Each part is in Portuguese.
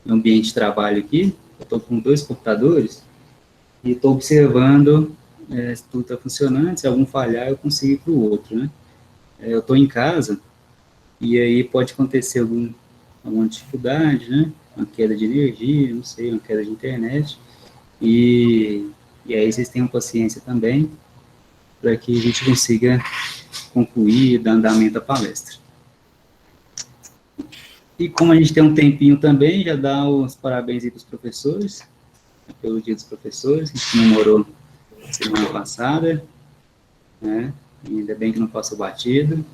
meu ambiente de trabalho aqui, eu estou com 2 computadores, e estou observando se tudo está funcionando, se algum falhar, eu consigo ir para o outro, né? Eu estou em casa, e aí pode acontecer alguma dificuldade, né? Uma queda de energia, não sei, uma queda de internet, e aí vocês tenham paciência também, para que a gente consiga concluir, dar andamento à palestra. E como a gente tem um tempinho também, já dá os parabéns aí para os professores, pelo Dia dos Professores, que a gente comemorou semana passada, né? E ainda bem que não passou batido.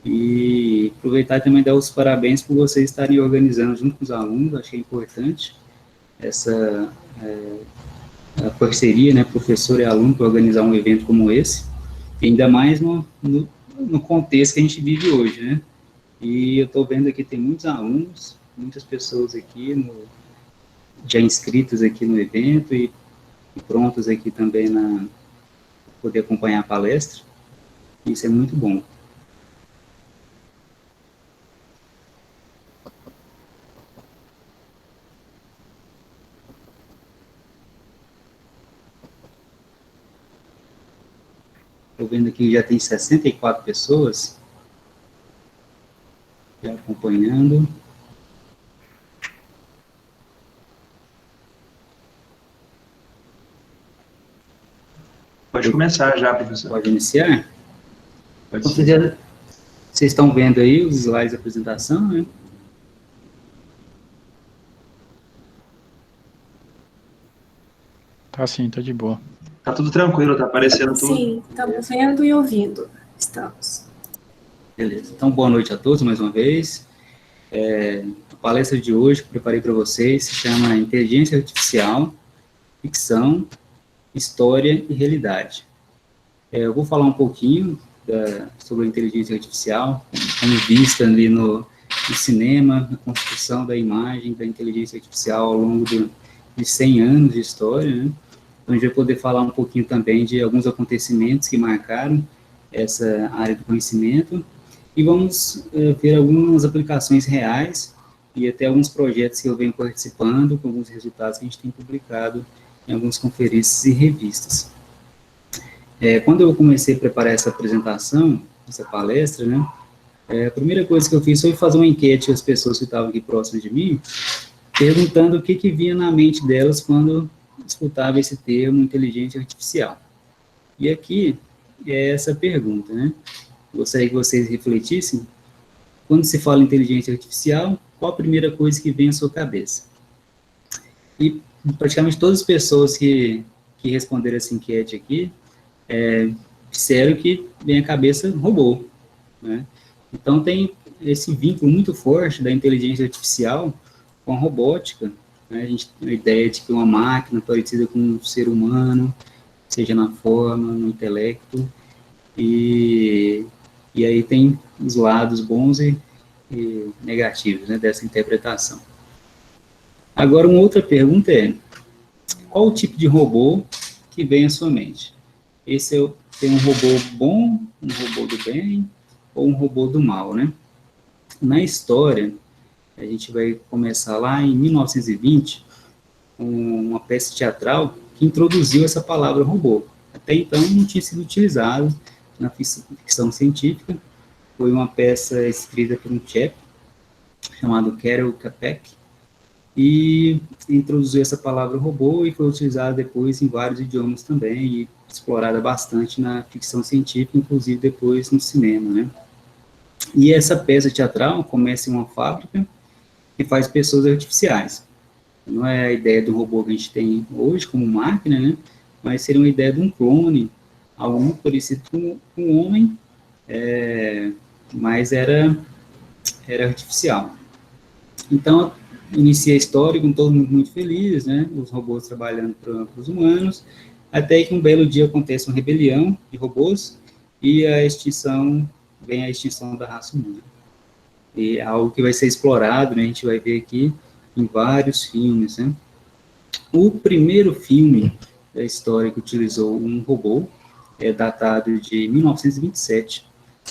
E aproveitar e também dar os parabéns por vocês estarem organizando junto com os alunos, achei importante essa a parceria, né, professor e aluno, para organizar um evento como esse, ainda mais no contexto que a gente vive hoje, né? E eu estou vendo aqui tem muitos alunos, muitas pessoas aqui já inscritas aqui no evento e prontas aqui também na poder acompanhar a palestra. Isso é muito bom. Estou vendo aqui que já tem 64 pessoas já acompanhando. Pode começar já, professor. Pode iniciar? Pode então, vocês estão vendo aí os slides da apresentação, né? Tá sim, tá de boa. Tá tudo tranquilo, tá aparecendo tudo? Sim, estamos vendo e ouvindo. Estamos. Beleza. Então, boa noite a todos mais uma vez. A palestra de hoje que eu preparei para vocês se chama Inteligência Artificial, Ficção, História e Realidade. Eu vou falar um pouquinho sobre a inteligência artificial, como vista ali no cinema, na construção da imagem da inteligência artificial ao longo de 100 anos de história, né? Então, a gente vai poder falar um pouquinho também de alguns acontecimentos que marcaram essa área do conhecimento e vamos ver algumas aplicações reais e até alguns projetos que eu venho participando, com alguns resultados que a gente tem publicado em algumas conferências e revistas. Quando eu comecei a preparar essa apresentação, essa palestra, né, a primeira coisa que eu fiz foi fazer uma enquete com as pessoas que estavam aqui próximas de mim, perguntando o que vinha na mente delas quando escutava esse termo inteligência artificial. E aqui é essa pergunta, né? Gostaria que vocês refletissem. Quando se fala em inteligência artificial, qual a primeira coisa que vem à sua cabeça? E praticamente todas as pessoas que responderam essa enquete aqui disseram que vem à cabeça robô, né? Então tem esse vínculo muito forte da inteligência artificial com a robótica, né? A gente tem a ideia de que uma máquina parecida com um ser humano, seja na forma, no intelecto, e aí tem os lados bons e negativos, né, dessa interpretação. Agora, uma outra pergunta é, qual o tipo de robô que vem à sua mente? Tem um robô bom, um robô do bem, ou um robô do mal, né? Na história, a gente vai começar lá em 1920, uma peça teatral que introduziu essa palavra robô. Até então não tinha sido utilizado na ficção científica. Foi uma peça escrita por um tcheco chamado Karel Čapek e introduziu essa palavra robô e foi utilizada depois em vários idiomas também e explorada bastante na ficção científica, inclusive depois no cinema, né? E essa peça teatral começa em uma fábrica que faz pessoas artificiais. Não é a ideia do robô que a gente tem hoje como máquina, né? Mas seria uma ideia de um clone, algo muito parecido com um homem, mas era artificial. Então, inicia a história com todo mundo muito feliz, né? Os robôs trabalhando para os humanos, até que um belo dia acontece uma rebelião de robôs e vem a extinção da raça humana. E é algo que vai ser explorado, né? A gente vai ver aqui em vários filmes, né? O primeiro filme da história que utilizou um robô é datado de 1927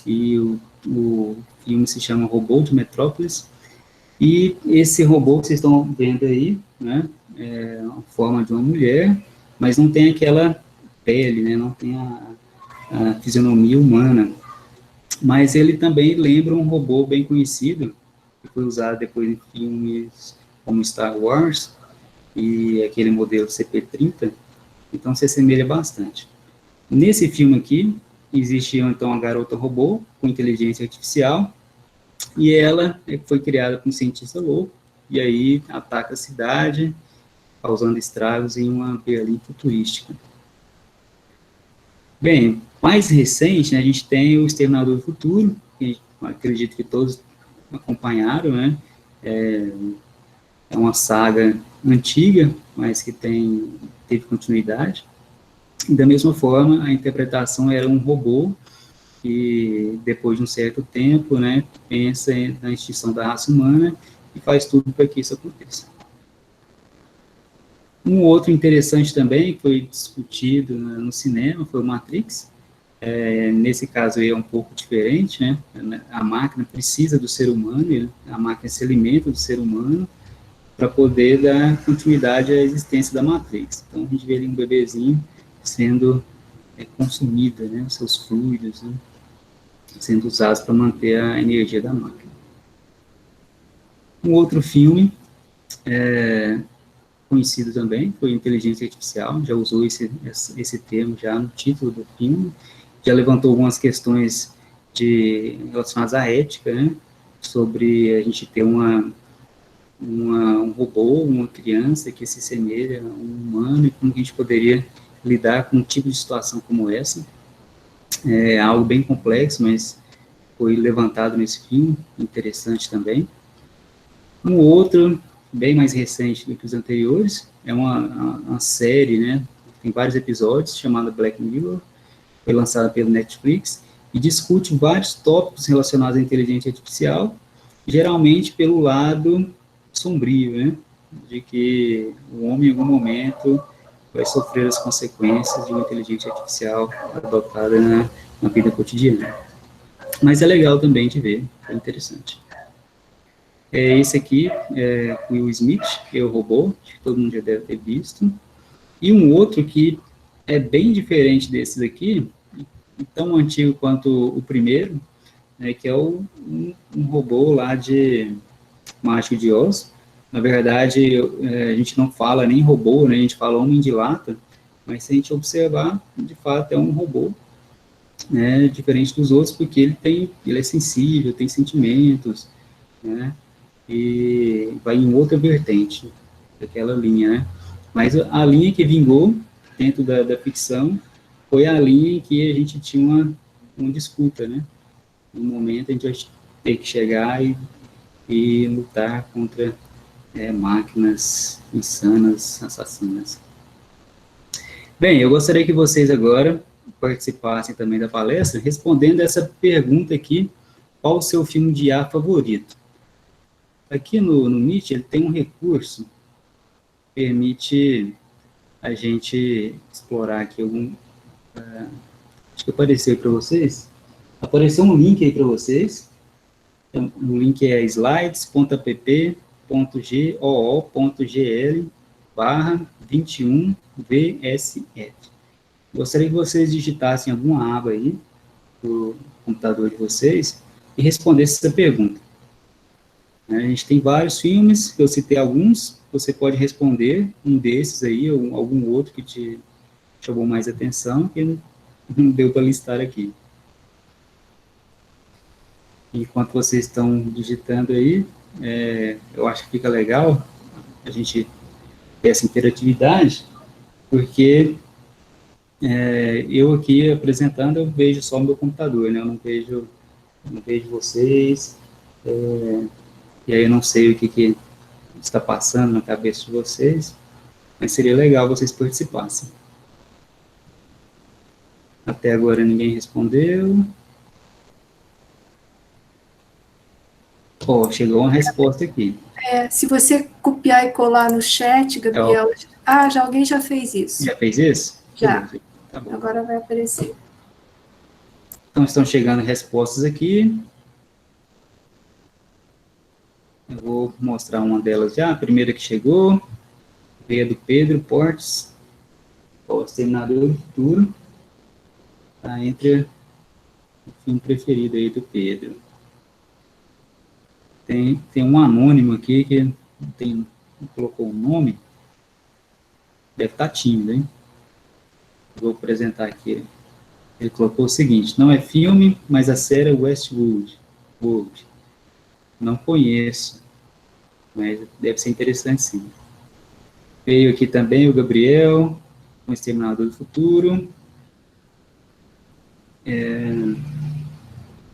e o filme se chama Robô de Metrópolis E esse robô que vocês estão vendo aí, né, é a forma de uma mulher, mas não tem aquela pele, né, não tem a fisionomia humana. Mas ele também lembra um robô bem conhecido, que foi usado depois em filmes como Star Wars, e aquele modelo CP-30, então se assemelha bastante. Nesse filme aqui, existe então uma garota robô com inteligência artificial, e ela foi criada por um cientista louco, e aí ataca a cidade, causando estragos em uma Berlim futurística. Bem, mais recente, né, a gente tem o Exterminador do Futuro, que acredito que todos acompanharam, né? É uma saga antiga, mas que teve continuidade. E da mesma forma, a interpretação era um robô que, depois de um certo tempo, né, pensa na extinção da raça humana e faz tudo para que isso aconteça. Um outro interessante também, que foi discutido no cinema, foi o Matrix. Nesse caso aí é um pouco diferente, né? A máquina precisa do ser humano, a máquina se alimenta do ser humano para poder dar continuidade à existência da Matrix. Então, a gente vê ali um bebezinho sendo consumido, né? Os seus fluidos, né, sendo usados para manter a energia da máquina. Um outro filme conhecido também foi Inteligência Artificial, já usou esse termo já no título do filme, já levantou algumas questões relacionadas à ética, né, sobre a gente ter um robô, uma criança que se assemelha a um humano e como a gente poderia lidar com um tipo de situação como essa. É algo bem complexo, mas foi levantado nesse filme, interessante também. Um outro, bem mais recente do que os anteriores, é uma série, né, tem vários episódios, chamada Black Mirror, foi lançada pelo Netflix, e discute vários tópicos relacionados à inteligência artificial, geralmente pelo lado sombrio, né, de que o homem, em algum momento, vai sofrer as consequências de uma inteligência artificial adotada na vida cotidiana. Mas é legal também de ver, é interessante. Esse aqui é Will Smith, que é o robô, que todo mundo já deve ter visto. E um outro que é bem diferente desses aqui, tão antigo quanto o primeiro, né, que é um robô lá de Mágico de Oz. Na verdade, a gente não fala nem robô, né, a gente fala homem de lata, mas se a gente observar, de fato é um robô, né, diferente dos outros, porque ele é sensível, tem sentimentos, né, e vai em outra vertente daquela linha, né? Mas a linha que vingou dentro da ficção foi a linha em que a gente tinha uma disputa, né? No momento a gente vai ter que chegar e lutar contra máquinas insanas, assassinas. Bem, eu gostaria que vocês agora participassem também da palestra, respondendo essa pergunta aqui: qual o seu filme de IA favorito? Aqui no Meet, ele tem um recurso que permite a gente explorar aqui acho que apareceu para vocês. Apareceu um link aí para vocês. O link é slides.pp.goo.gl/21VSF. Gostaria que vocês digitassem alguma aba aí do computador de vocês e respondessem essa pergunta. A gente tem vários filmes, eu citei alguns, você pode responder um desses aí, ou algum outro que te chamou mais atenção, que não deu para listar aqui. Enquanto vocês estão digitando aí, eu acho que fica legal a gente ter essa interatividade, porque eu aqui apresentando, eu vejo só o meu computador, né? Eu não vejo vocês, e aí eu não sei o que está passando na cabeça de vocês, mas seria legal vocês participassem. Até agora ninguém respondeu. Chegou uma resposta aqui. Se você copiar e colar no chat, Gabriel... alguém já fez isso. Já fez isso? Já. Tá bom. Agora vai aparecer. Então, estão chegando respostas aqui. Eu vou mostrar uma delas já, a primeira que chegou, veio do Pedro Portes, o Exterminador do Futuro, está entre o filme preferido aí do Pedro. Tem um anônimo aqui que não colocou o nome, deve estar tímido, hein? Vou apresentar aqui. Ele colocou o seguinte: não é filme, mas a série é Westworld. Não conheço, mas deve ser interessante sim. Veio aqui também o Gabriel, o Exterminador do Futuro.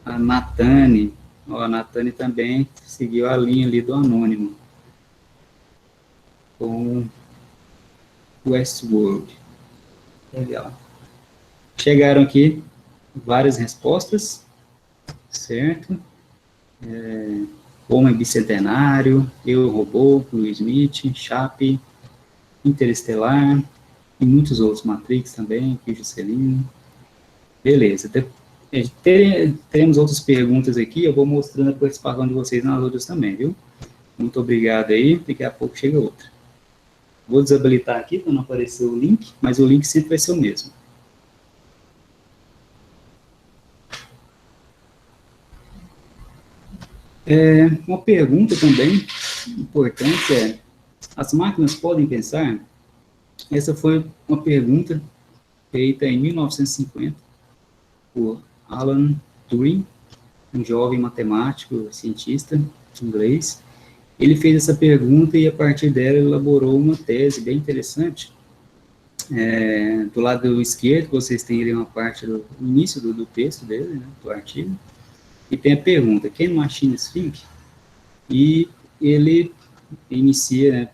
A Natane. A Natane também seguiu a linha ali do anônimo. Com Westworld. Legal. Chegaram aqui várias respostas, certo? Homem Bicentenário, Eu, Robô, Will Smith, Chape, Interestelar, e muitos outros, Matrix também, Queijo Celino. Beleza. Teremos outras perguntas aqui, eu vou mostrando a participação de vocês nas outras também, viu? Muito obrigado aí, daqui a pouco chega outra. Vou desabilitar aqui para não aparecer o link, mas o link sempre vai ser o mesmo. Uma pergunta também importante é: as máquinas podem pensar? Essa foi uma pergunta feita em 1950 por Alan Turing, um jovem matemático, cientista inglês. Ele fez essa pergunta e, a partir dela, elaborou uma tese bem interessante. Do lado esquerdo, vocês têm ali uma parte do início do texto dele, né, do artigo, e tem a pergunta: Can machines think? E ele inicia, né,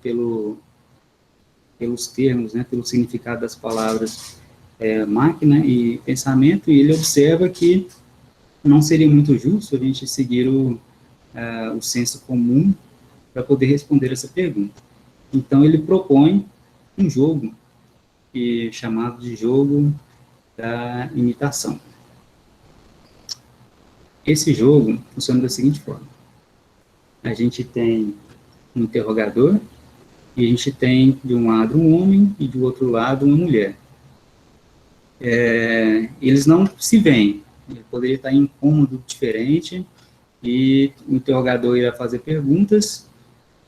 pelos termos, né, pelo significado das palavras máquina e pensamento, e ele observa que não seria muito justo a gente seguir o senso comum para poder responder essa pergunta. Então, ele propõe um jogo chamado de jogo da imitação. Esse jogo funciona da seguinte forma: a gente tem um interrogador e a gente tem de um lado um homem e do outro lado uma mulher. Eles não se veem, ele poderia estar em um cômodo diferente, e o interrogador irá fazer perguntas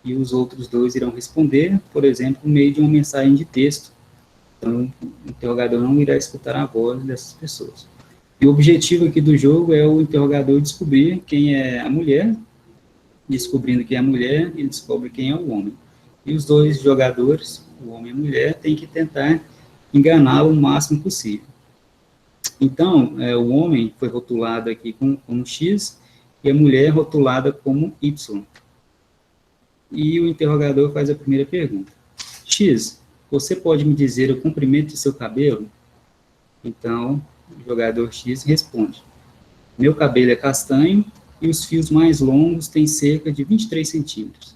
e os outros dois irão responder, por exemplo, por meio de uma mensagem de texto. Então, o interrogador não irá escutar a voz dessas pessoas. E o objetivo aqui do jogo é o interrogador descobrir quem é a mulher. Descobrindo quem é a mulher, ele descobre quem é o homem. E os dois jogadores, o homem e a mulher, têm que tentar enganá-lo o máximo possível. Então, o homem foi rotulado aqui como X e a mulher rotulada como Y. E o interrogador faz a primeira pergunta: X, você pode me dizer o comprimento de seu cabelo? Então, o jogador X responde: meu cabelo é castanho e os fios mais longos têm cerca de 23 centímetros.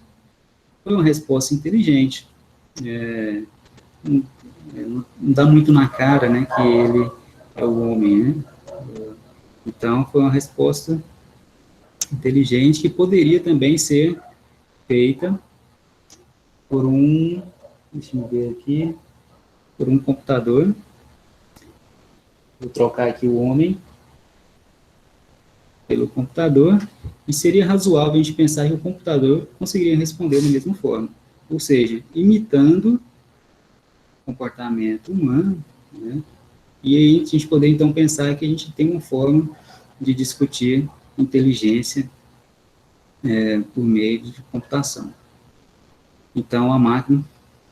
Foi uma resposta inteligente. Não dá muito na cara, né, que ele é o homem, né? Então, foi uma resposta inteligente que poderia também ser feita por deixa eu ver aqui, por um computador. Vou trocar aqui o homem pelo computador, e seria razoável a gente pensar que o computador conseguiria responder da mesma forma, ou seja, imitando o comportamento humano, né? E aí a gente poder então pensar que a gente tem uma forma de discutir inteligência por meio de computação. Então, a máquina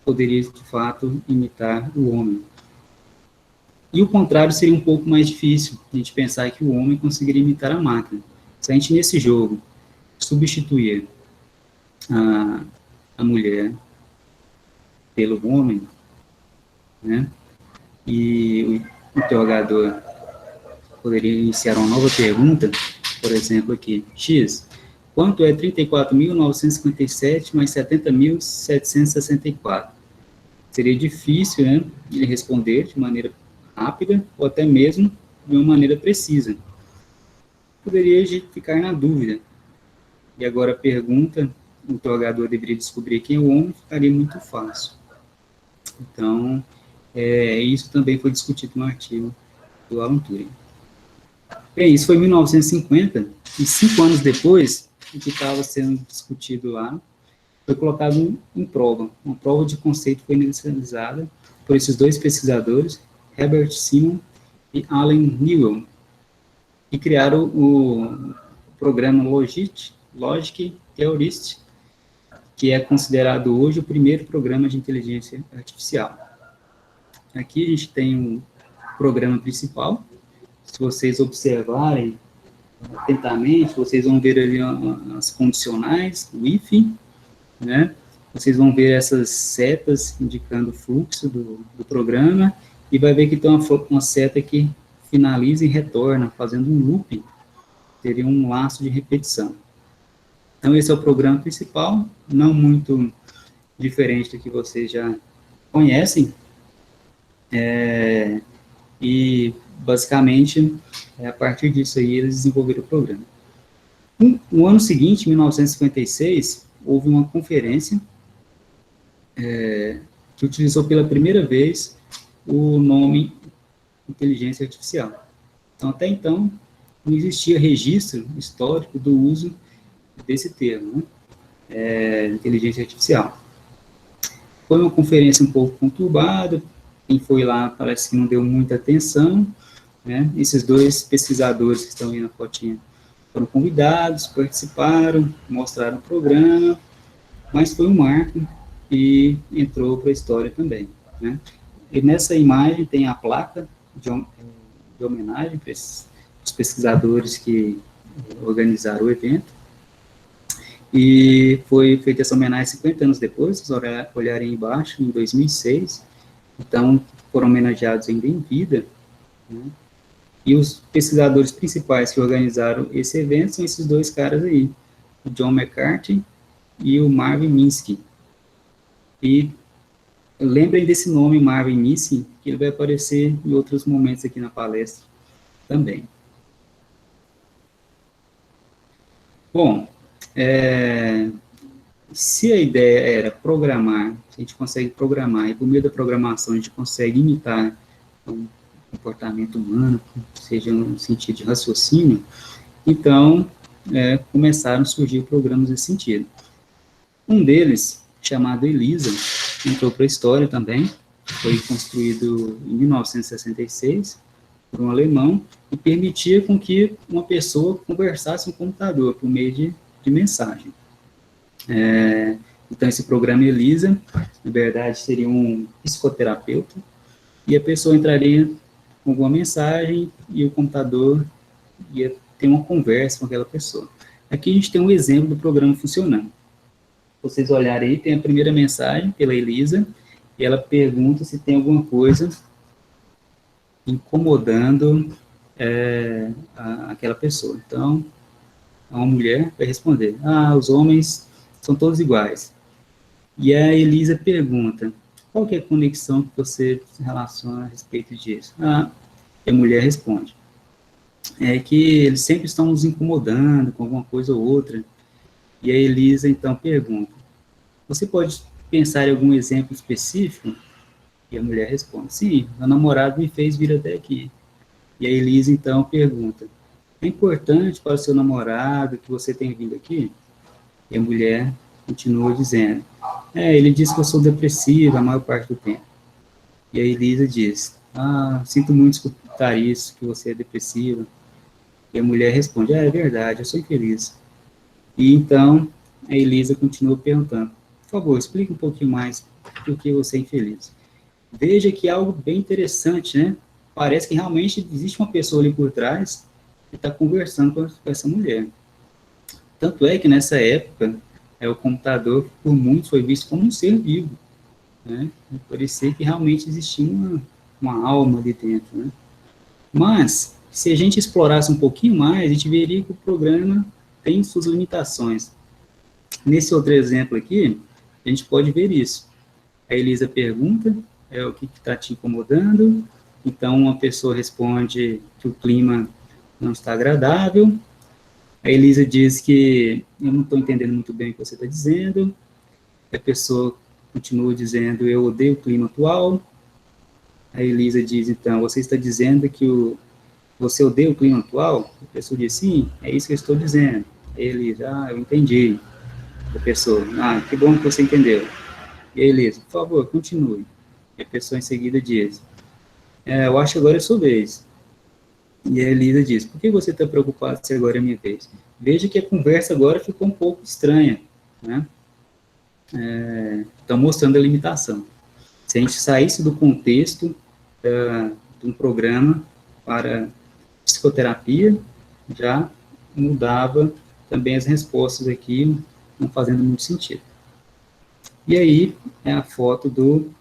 poderia, de fato, imitar o homem. E o contrário seria um pouco mais difícil, a gente pensar que o homem conseguiria imitar a máquina. Se a gente, nesse jogo, substituir a mulher pelo homem, né, e o interrogador poderia iniciar uma nova pergunta, por exemplo, aqui: X, quanto é 34.957 mais 70.764? Seria difícil, né, ele responder de maneira rápida ou até mesmo de uma maneira precisa. Poderia ficar na dúvida. E agora a pergunta o interrogador deveria descobrir quem é o homem, ficaria muito fácil. Então, isso também foi discutido no artigo do Alan Turing. Bem, isso foi em 1950, e 5 anos depois, o que estava sendo discutido lá foi colocado em prova. Uma prova de conceito foi inicializada por esses dois pesquisadores, Herbert Simon e Allen Newell, que criaram o programa Logic Theorist, que é considerado hoje o primeiro programa de inteligência artificial. Aqui a gente tem um programa principal. Se vocês observarem atentamente, vocês vão ver ali as condicionais, o if, né? Vocês vão ver essas setas indicando o fluxo do programa, e vai ver que tem uma seta que finaliza e retorna, fazendo um loop, teria um laço de repetição. Então, esse é o programa principal, não muito diferente do que vocês já conhecem, e, basicamente, a partir disso aí, eles desenvolveram o programa. No ano seguinte, em 1956, houve uma conferência que utilizou pela primeira vez o nome inteligência artificial. Então, até então, não existia registro histórico do uso desse termo, né? Inteligência artificial. Foi uma conferência um pouco conturbada, quem foi lá parece que não deu muita atenção, né? Esses dois pesquisadores que estão aí na fotinha foram convidados, participaram, mostraram o programa, mas foi um marco e entrou para a história também, né? E nessa imagem tem a placa de homenagem para os pesquisadores que organizaram o evento, e foi feita essa homenagem 50 anos depois. Se vocês olharem embaixo, em 2006, então foram homenageados ainda em vida, né? E os pesquisadores principais que organizaram esse evento são esses dois caras aí, o John McCarthy e o Marvin Minsky. E lembrem desse nome, Marvin Minsky, que ele vai aparecer em outros momentos aqui na palestra também. Bom, se a ideia era programar, se a gente consegue programar, e por meio da programação a gente consegue imitar o comportamento humano, seja no sentido de raciocínio, então começaram a surgir programas nesse sentido. Um deles, chamado ELIZA, entrou para a história também, foi construído em 1966 por um alemão, e permitia com que uma pessoa conversasse com o computador por meio de mensagem. Então, esse programa ELIZA, na verdade, seria um psicoterapeuta, e a pessoa entraria com alguma mensagem e o computador ia ter uma conversa com aquela pessoa. Aqui a gente tem um exemplo do programa funcionando. Se vocês olharem aí, tem a primeira mensagem pela ELIZA, e ela pergunta se tem alguma coisa incomodando aquela pessoa. Então, uma mulher vai responder: os homens são todos iguais. E a Elisa pergunta: qual que é a conexão que você se relaciona a respeito disso? E a mulher responde: é que eles sempre estão nos incomodando com alguma coisa ou outra. E a Elisa, então, pergunta: você pode pensar em algum exemplo específico? E a mulher responde: sim, meu namorado me fez vir até aqui. E a Elisa, então, pergunta: é importante para o seu namorado que você tenha vindo aqui? E a mulher continua dizendo: ele diz que eu sou depressiva a maior parte do tempo. E a Elisa diz: sinto muito escutar isso, que você é depressiva. E a mulher responde: é verdade, eu sou infeliz. E então, a Elisa continua perguntando: por favor, explique um pouquinho mais por que você é infeliz. Veja que é algo bem interessante, né? Parece que realmente existe uma pessoa ali por trás que está conversando com essa mulher. Tanto é que nessa época, o computador, por muitos, foi visto como um ser vivo, né? Parecia que realmente existia uma alma ali dentro, né? Mas, se a gente explorasse um pouquinho mais, a gente veria que o programa tem suas limitações. Nesse outro exemplo aqui, a gente pode ver isso. A Elisa pergunta: o que está te incomodando? Então, uma pessoa responde que o clima não está agradável. A Elisa diz que eu não estou entendendo muito bem o que você está dizendo. A pessoa continua dizendo, eu odeio o clima atual. A Elisa diz, então, você está dizendo que você odeia o clima atual? A pessoa diz, sim, é isso que eu estou dizendo. A Elisa, eu entendi. A pessoa, que bom que você entendeu. E a Elisa, por favor, continue. E a pessoa em seguida diz, eu acho que agora é sua vez. E a Elisa diz, por que você está preocupado se agora é minha vez? Veja que a conversa agora ficou um pouco estranha, né? Estão mostrando a limitação. Se a gente saísse do contexto de um programa para psicoterapia, já mudava também as respostas aqui, não fazendo muito sentido. E aí é a foto do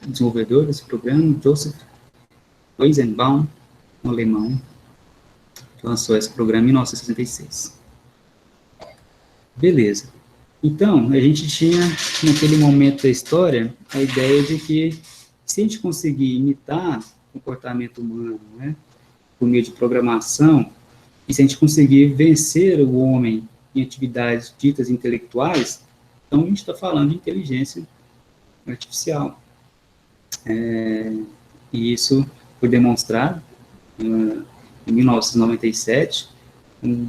desenvolvedor desse programa, Joseph Weizenbaum, um alemão, que lançou esse programa em 1966. Beleza. Então, a gente tinha, naquele momento da história, a ideia de que, se a gente conseguir imitar o comportamento humano, né, por meio de programação, e se a gente conseguir vencer o homem em atividades ditas intelectuais, então a gente está falando de inteligência artificial. E isso foi demonstrado em 1997, um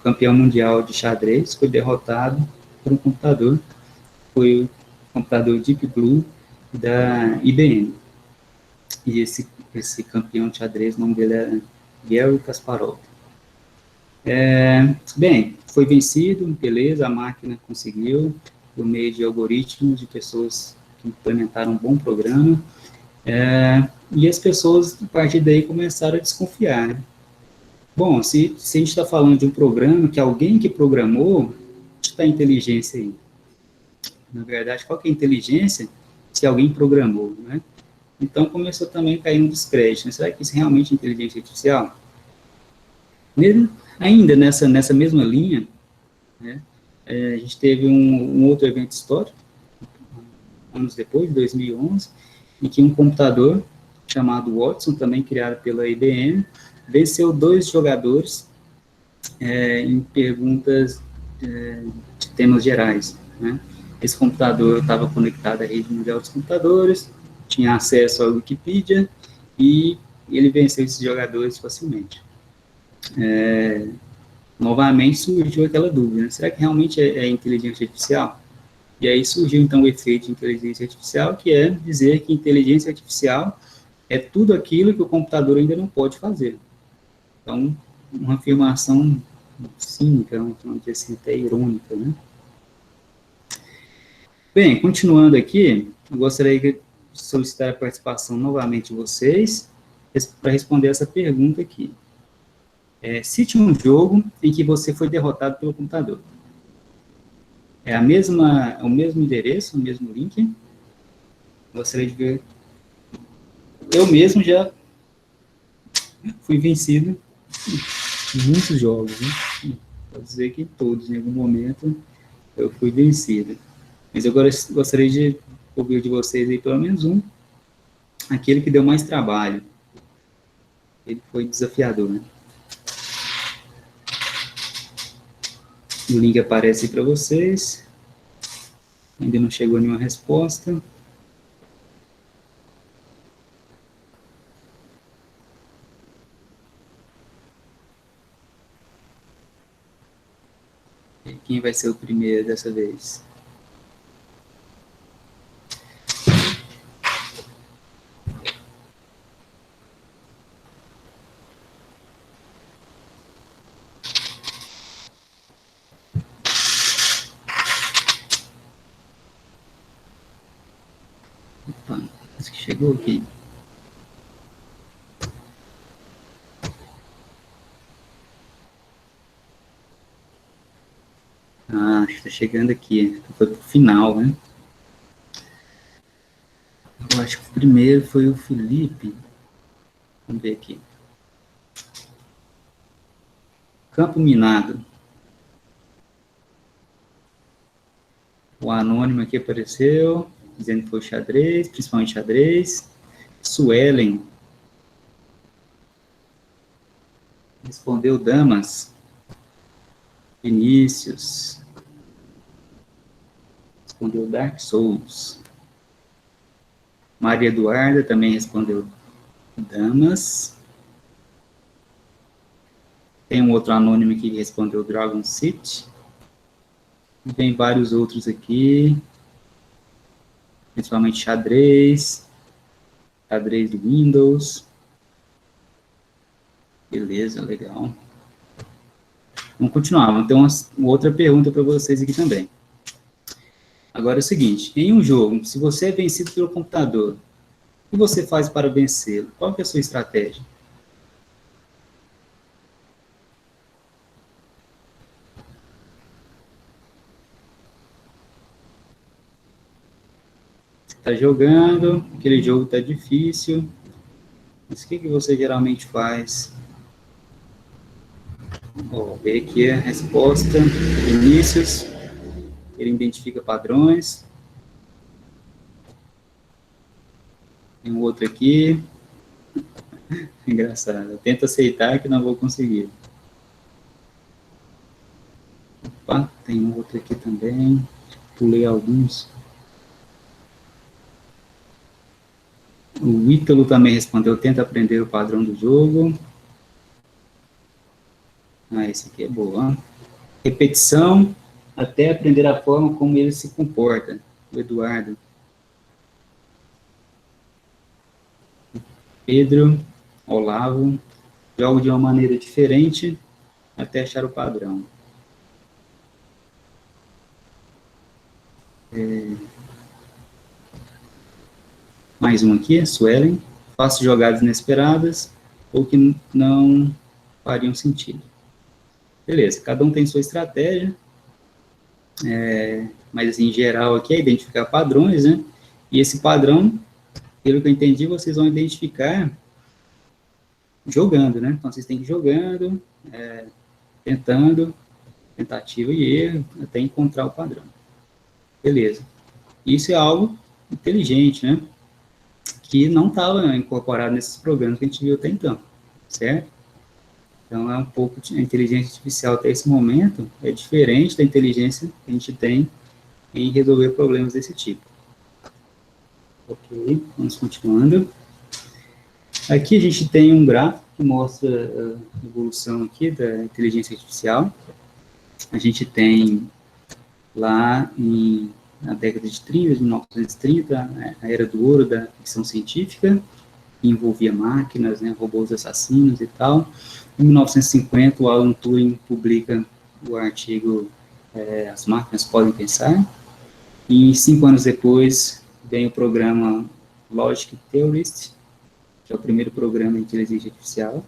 campeão mundial de xadrez foi derrotado por um computador, foi o computador Deep Blue da IBM. E esse campeão de xadrez, o nome dele era Garry Kasparov. Bem, foi vencido, beleza, a máquina conseguiu, por meio de algoritmos, de pessoas que implementaram um bom programa, e as pessoas, a partir daí, começaram a desconfiar, né? Bom, se a gente está falando de um programa que alguém que programou, onde está a inteligência aí? Na verdade, qual que é a inteligência se alguém programou, né? Então, começou também a cair um descrédito, né? Será que isso é realmente inteligência artificial? Mesmo, ainda nessa mesma linha, né, a gente teve um outro evento histórico, anos depois, 2011, em que um computador chamado Watson, também criado pela IBM, venceu 2 jogadores em perguntas de temas gerais, né? Esse computador estava conectado à rede mundial dos computadores, tinha acesso à Wikipedia, e ele venceu esses jogadores facilmente. Novamente surgiu aquela dúvida, né? Será que realmente é inteligência artificial? E aí surgiu então o efeito de inteligência artificial, que é dizer que inteligência artificial é tudo aquilo que o computador ainda não pode fazer. Então, uma afirmação cínica, vamos dizer assim, até irônica, né? Bem, continuando aqui, eu gostaria de solicitar a participação novamente de vocês para responder essa pergunta aqui. Cite um jogo em que você foi derrotado pelo computador. É o mesmo endereço, o mesmo link. Gostaria de ver. Eu mesmo já fui vencido em muitos jogos, né? Pode dizer que todos, em algum momento, eu fui vencido. Mas eu gostaria de ouvir de vocês aí pelo menos um, aquele que deu mais trabalho. Ele foi desafiador, né? O link aparece aí para vocês. Ainda não chegou nenhuma resposta. E quem vai ser o primeiro dessa vez? Opa, acho que chegou aqui. Acho que está chegando aqui. Foi pro final, né? Eu acho que o primeiro foi o Felipe. Vamos ver aqui. Campo minado. O anônimo aqui apareceu, dizendo que foi xadrez, principalmente xadrez. Suelen. respondeu damas. Vinícius. Respondeu Dark Souls. Maria Eduarda também respondeu damas. Tem um outro anônimo aqui que respondeu Dragon City. E tem vários outros aqui. Principalmente xadrez. Xadrez do Windows. Beleza, legal. Vamos continuar. Vamos ter uma outra pergunta para vocês aqui também. Agora é o seguinte. Em um jogo, se você é vencido pelo computador, o que você faz para vencê-lo? Qual que é a sua estratégia? Está jogando, aquele jogo está difícil, mas o que você geralmente faz? Vou ver aqui a resposta. Vinícius, ele identifica padrões. Tem um outro aqui. Engraçado, eu tento aceitar que não vou conseguir. Opa, tem um outro aqui também. Pulei alguns. O Ítalo também respondeu, tenta aprender o padrão do jogo. Esse aqui é boa. Repetição, até aprender a forma como ele se comporta. O Eduardo. Pedro, Olavo. Jogo de uma maneira diferente, até achar o padrão. Mais um aqui, Suelen. Faço jogadas inesperadas ou que não fariam sentido. Beleza, cada um tem sua estratégia. Mas, assim, em geral, aqui é identificar padrões, né? E esse padrão, pelo que eu entendi, vocês vão identificar jogando, né? Então, vocês têm que ir jogando, tentando, tentativa e erro, até encontrar o padrão. Beleza. Isso é algo inteligente, né? Que não estava incorporado nesses programas que a gente viu até então, certo? Então, é um pouco a inteligência artificial até esse momento é diferente da inteligência que a gente tem em resolver problemas desse tipo. Ok, vamos continuando. Aqui a gente tem um gráfico que mostra a evolução aqui da inteligência artificial. A gente tem lá na década de 30, de 1930, a era do ouro da ficção científica, que envolvia máquinas, né, robôs assassinos e tal. Em 1950, o Alan Turing publica o artigo As Máquinas Podem Pensar. E 5 anos depois, vem o programa Logic Theorist, que é o primeiro programa de inteligência artificial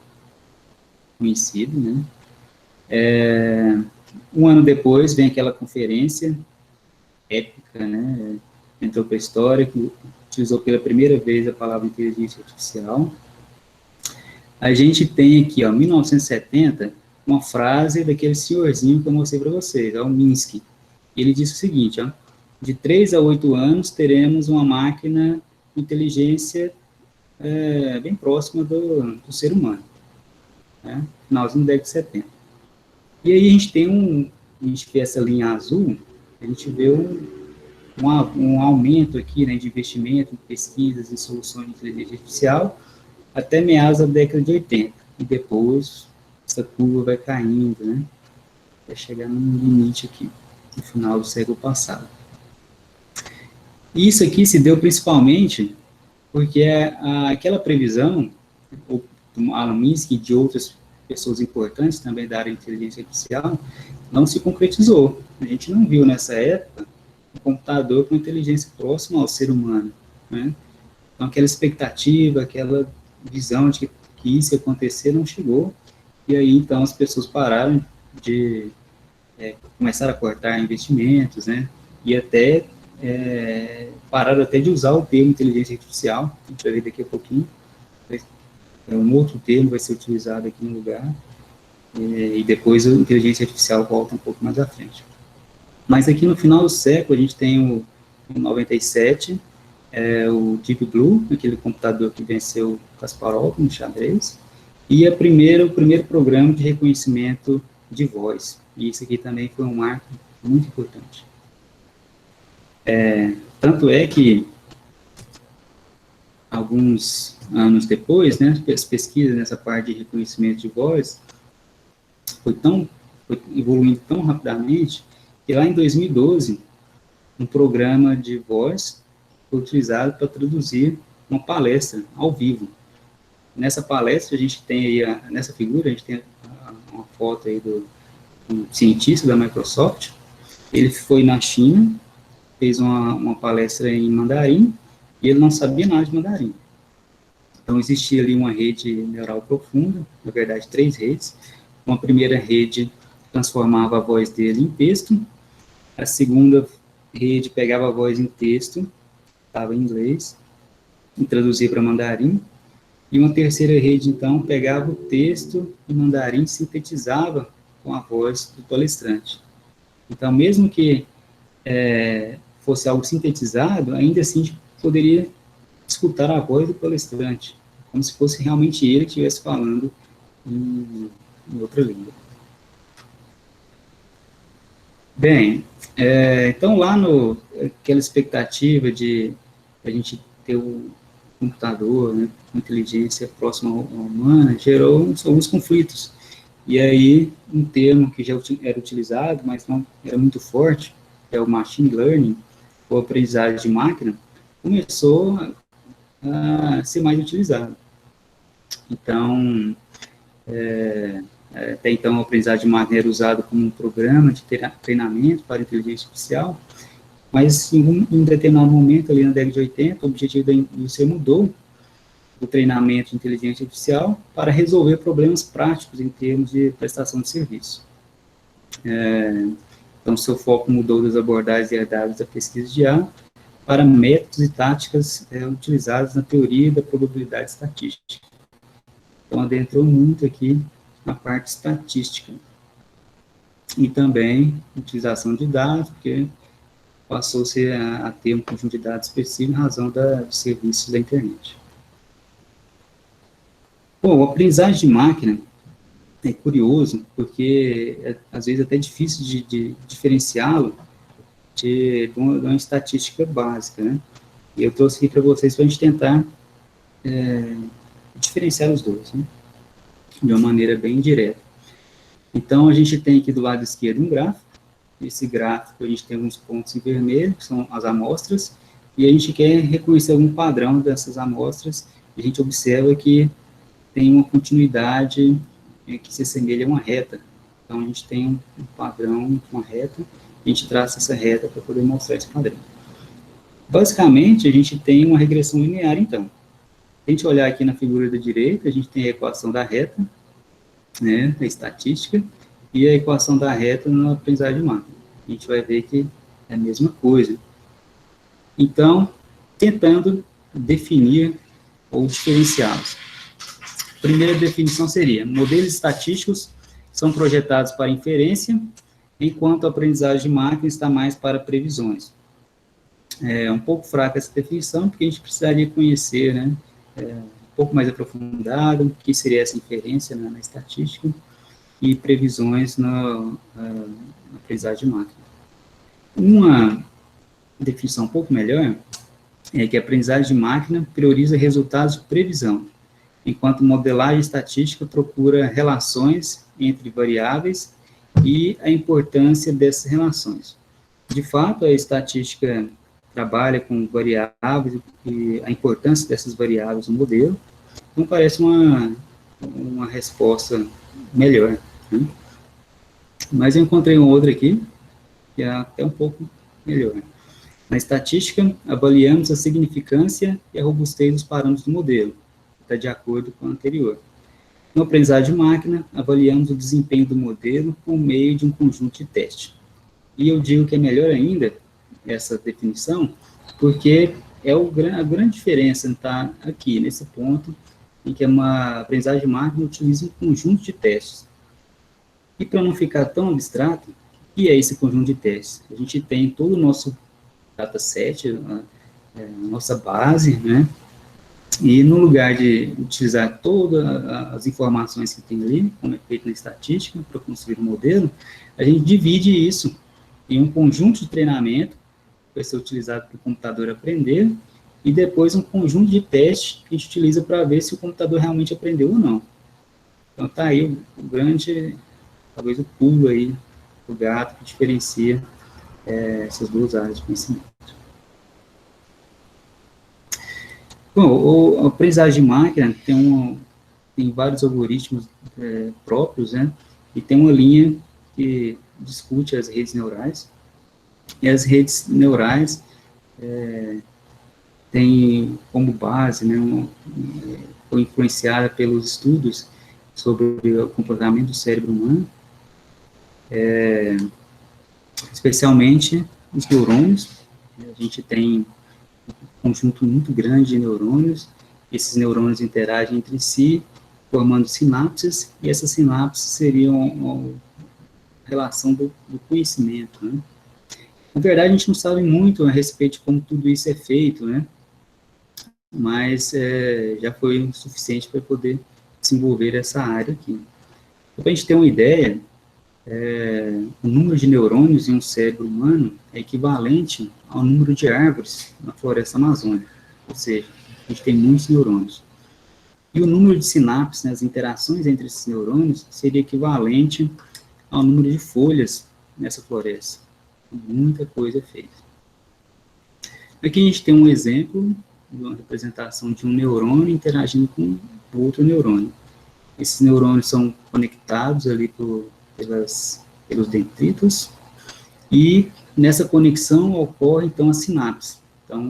conhecido, né? 1 ano depois, vem aquela conferência épica, né? Entrou para a história, que utilizou pela primeira vez a palavra inteligência artificial. A gente tem aqui, ó, 1970, uma frase daquele senhorzinho que eu mostrei para vocês, o Minsky. Ele disse o seguinte, ó, de 3 a 8 anos teremos uma máquina de inteligência bem próxima do ser humano, né? Finalzinho da década de 70. E aí a gente vê essa linha azul, a gente vê um aumento aqui, né, de investimento em pesquisas e soluções de inteligência artificial até meados da década de 80. E depois essa curva vai caindo, né, até chegar num limite aqui, no final do século passado. E isso aqui se deu principalmente porque aquela previsão, do Alan Minsky e de outras pessoas importantes também da área de inteligência artificial, não se concretizou. A gente não viu nessa época um computador com inteligência próxima ao ser humano, né? Então, aquela expectativa, aquela visão de que isso ia acontecer não chegou, e aí, então, as pessoas pararam de começar a cortar investimentos, né? E até pararam até de usar o termo inteligência artificial, a gente vai ver daqui a pouquinho. Um outro termo vai ser utilizado aqui no lugar, e depois a inteligência artificial volta um pouco mais à frente. Mas aqui no final do século, a gente tem em 97, o Deep Blue, aquele computador que venceu o Kasparov no xadrez, E o primeiro programa de reconhecimento de voz. E isso aqui também foi um marco muito importante. Tanto é que, alguns anos depois, né, as pesquisas nessa parte de reconhecimento de voz foi evoluindo tão rapidamente, que lá em 2012, um programa de voz foi utilizado para traduzir uma palestra ao vivo. Nessa palestra, a gente tem aí, nessa figura, a gente tem uma foto aí do um cientista da Microsoft. Ele foi na China, fez uma palestra em mandarim, e ele não sabia nada de mandarim. Então, existia ali uma rede neural profunda, na verdade, 3 redes. Uma primeira rede transformava a voz dele em texto, a segunda rede pegava a voz em texto, estava em inglês, e traduzia para mandarim, e uma terceira rede, então, pegava o texto em mandarim e sintetizava com a voz do palestrante. Então, mesmo que fosse algo sintetizado, ainda assim a gente poderia escutar a voz do palestrante, como se fosse realmente ele que estivesse falando em outra língua. Bem, então lá aquela expectativa de a gente ter o computador, né, com inteligência próxima à humana, gerou alguns conflitos. E aí, um termo que já era utilizado, mas não era muito forte, que é o machine learning, ou aprendizagem de máquina, começou a ser mais utilizado. Então, até então, a aprendizagem de máquina era usado como um programa de treinamento para inteligência artificial, mas em um determinado momento, ali na década de 80, o objetivo da indústria mudou do treinamento de inteligência artificial para resolver problemas práticos em termos de prestação de serviço. Então, seu foco mudou das abordagens herdadas da pesquisa de IA para métodos e táticas utilizados na teoria da probabilidade estatística. Então, adentrou muito aqui na parte estatística. E também utilização de dados, porque passou-se a ter um conjunto de dados específico em razão dos serviços da internet. Bom, a aprendizagem de máquina é curioso, porque às vezes é até difícil de diferenciá-lo de uma estatística básica, né? E eu trouxe aqui para vocês para a gente tentar diferenciar os dois, né? De uma maneira bem direta. Então, a gente tem aqui do lado esquerdo um gráfico. Esse gráfico, a gente tem alguns pontos em vermelho, que são as amostras, e a gente quer reconhecer algum padrão dessas amostras, e a gente observa que tem uma continuidade que se assemelha a uma reta. Então, a gente tem um padrão, uma reta, e a gente traça essa reta para poder mostrar esse padrão. Basicamente, a gente tem uma regressão linear, então. Se a gente olhar aqui na figura da direita, a gente tem a equação da reta, né, a estatística, e a equação da reta na aprendizagem de máquina. A gente vai ver que é a mesma coisa. Então, tentando definir ou diferenciá-los. A primeira definição seria: modelos estatísticos são projetados para inferência, enquanto a aprendizagem de máquina está mais para previsões. É um pouco fraca essa definição, porque a gente precisaria conhecer, né, um pouco mais aprofundado o que seria essa inferência na estatística e previsões na aprendizagem de máquina. Uma definição um pouco melhor é que a aprendizagem de máquina prioriza resultados de previsão, enquanto modelagem estatística procura relações entre variáveis e a importância dessas relações. De fato, a estatística trabalha com variáveis e a importância dessas variáveis no modelo, então parece uma resposta melhor, né? Mas eu encontrei um outro aqui, que é até um pouco melhor. Na estatística, avaliamos a significância e a robustez dos parâmetros do modelo, que está de acordo com o anterior. No aprendizagem de máquina, avaliamos o desempenho do modelo por meio de um conjunto de testes. E eu digo que é melhor ainda essa definição, porque a grande diferença está aqui, nesse ponto, em que uma aprendizagem de máquina utiliza um conjunto de testes. E para não ficar tão abstrato, o que é esse conjunto de testes? A gente tem todo o nosso dataset, a nossa base, né, E no lugar de utilizar todas as informações que tem ali, como é feito na estatística, para construir um modelo, a gente divide isso em um conjunto de treinamento, que vai ser utilizado para o computador aprender, e depois um conjunto de testes que a gente utiliza para ver se o computador realmente aprendeu ou não. Então tá aí o grande, talvez o pulo aí, o gato que diferencia essas duas áreas de conhecimento. Bom, a aprendizagem de máquina tem vários algoritmos próprios, né? E tem uma linha que discute as redes neurais. E as redes neurais têm como base, né, foi influenciada pelos estudos sobre o comportamento do cérebro humano, especialmente os neurônios. A gente tem um conjunto muito grande de neurônios, esses neurônios interagem entre si, formando sinapses, e essas sinapses seriam a relação do conhecimento, né? Na verdade, a gente não sabe muito a respeito de como tudo isso é feito, né? Mas já foi o suficiente para poder desenvolver essa área aqui. Para a gente ter uma ideia, o número de neurônios em um cérebro humano é equivalente ao número de árvores na floresta amazônica, ou seja, a gente tem muitos neurônios. E o número de sinapses, né, as interações entre esses neurônios, seria equivalente ao número de folhas nessa floresta. Muita coisa é feita. Aqui a gente tem um exemplo de uma representação de um neurônio interagindo com outro neurônio. Esses neurônios são conectados ali pelos dendritos, e nessa conexão ocorre, então, a sinapse. Então,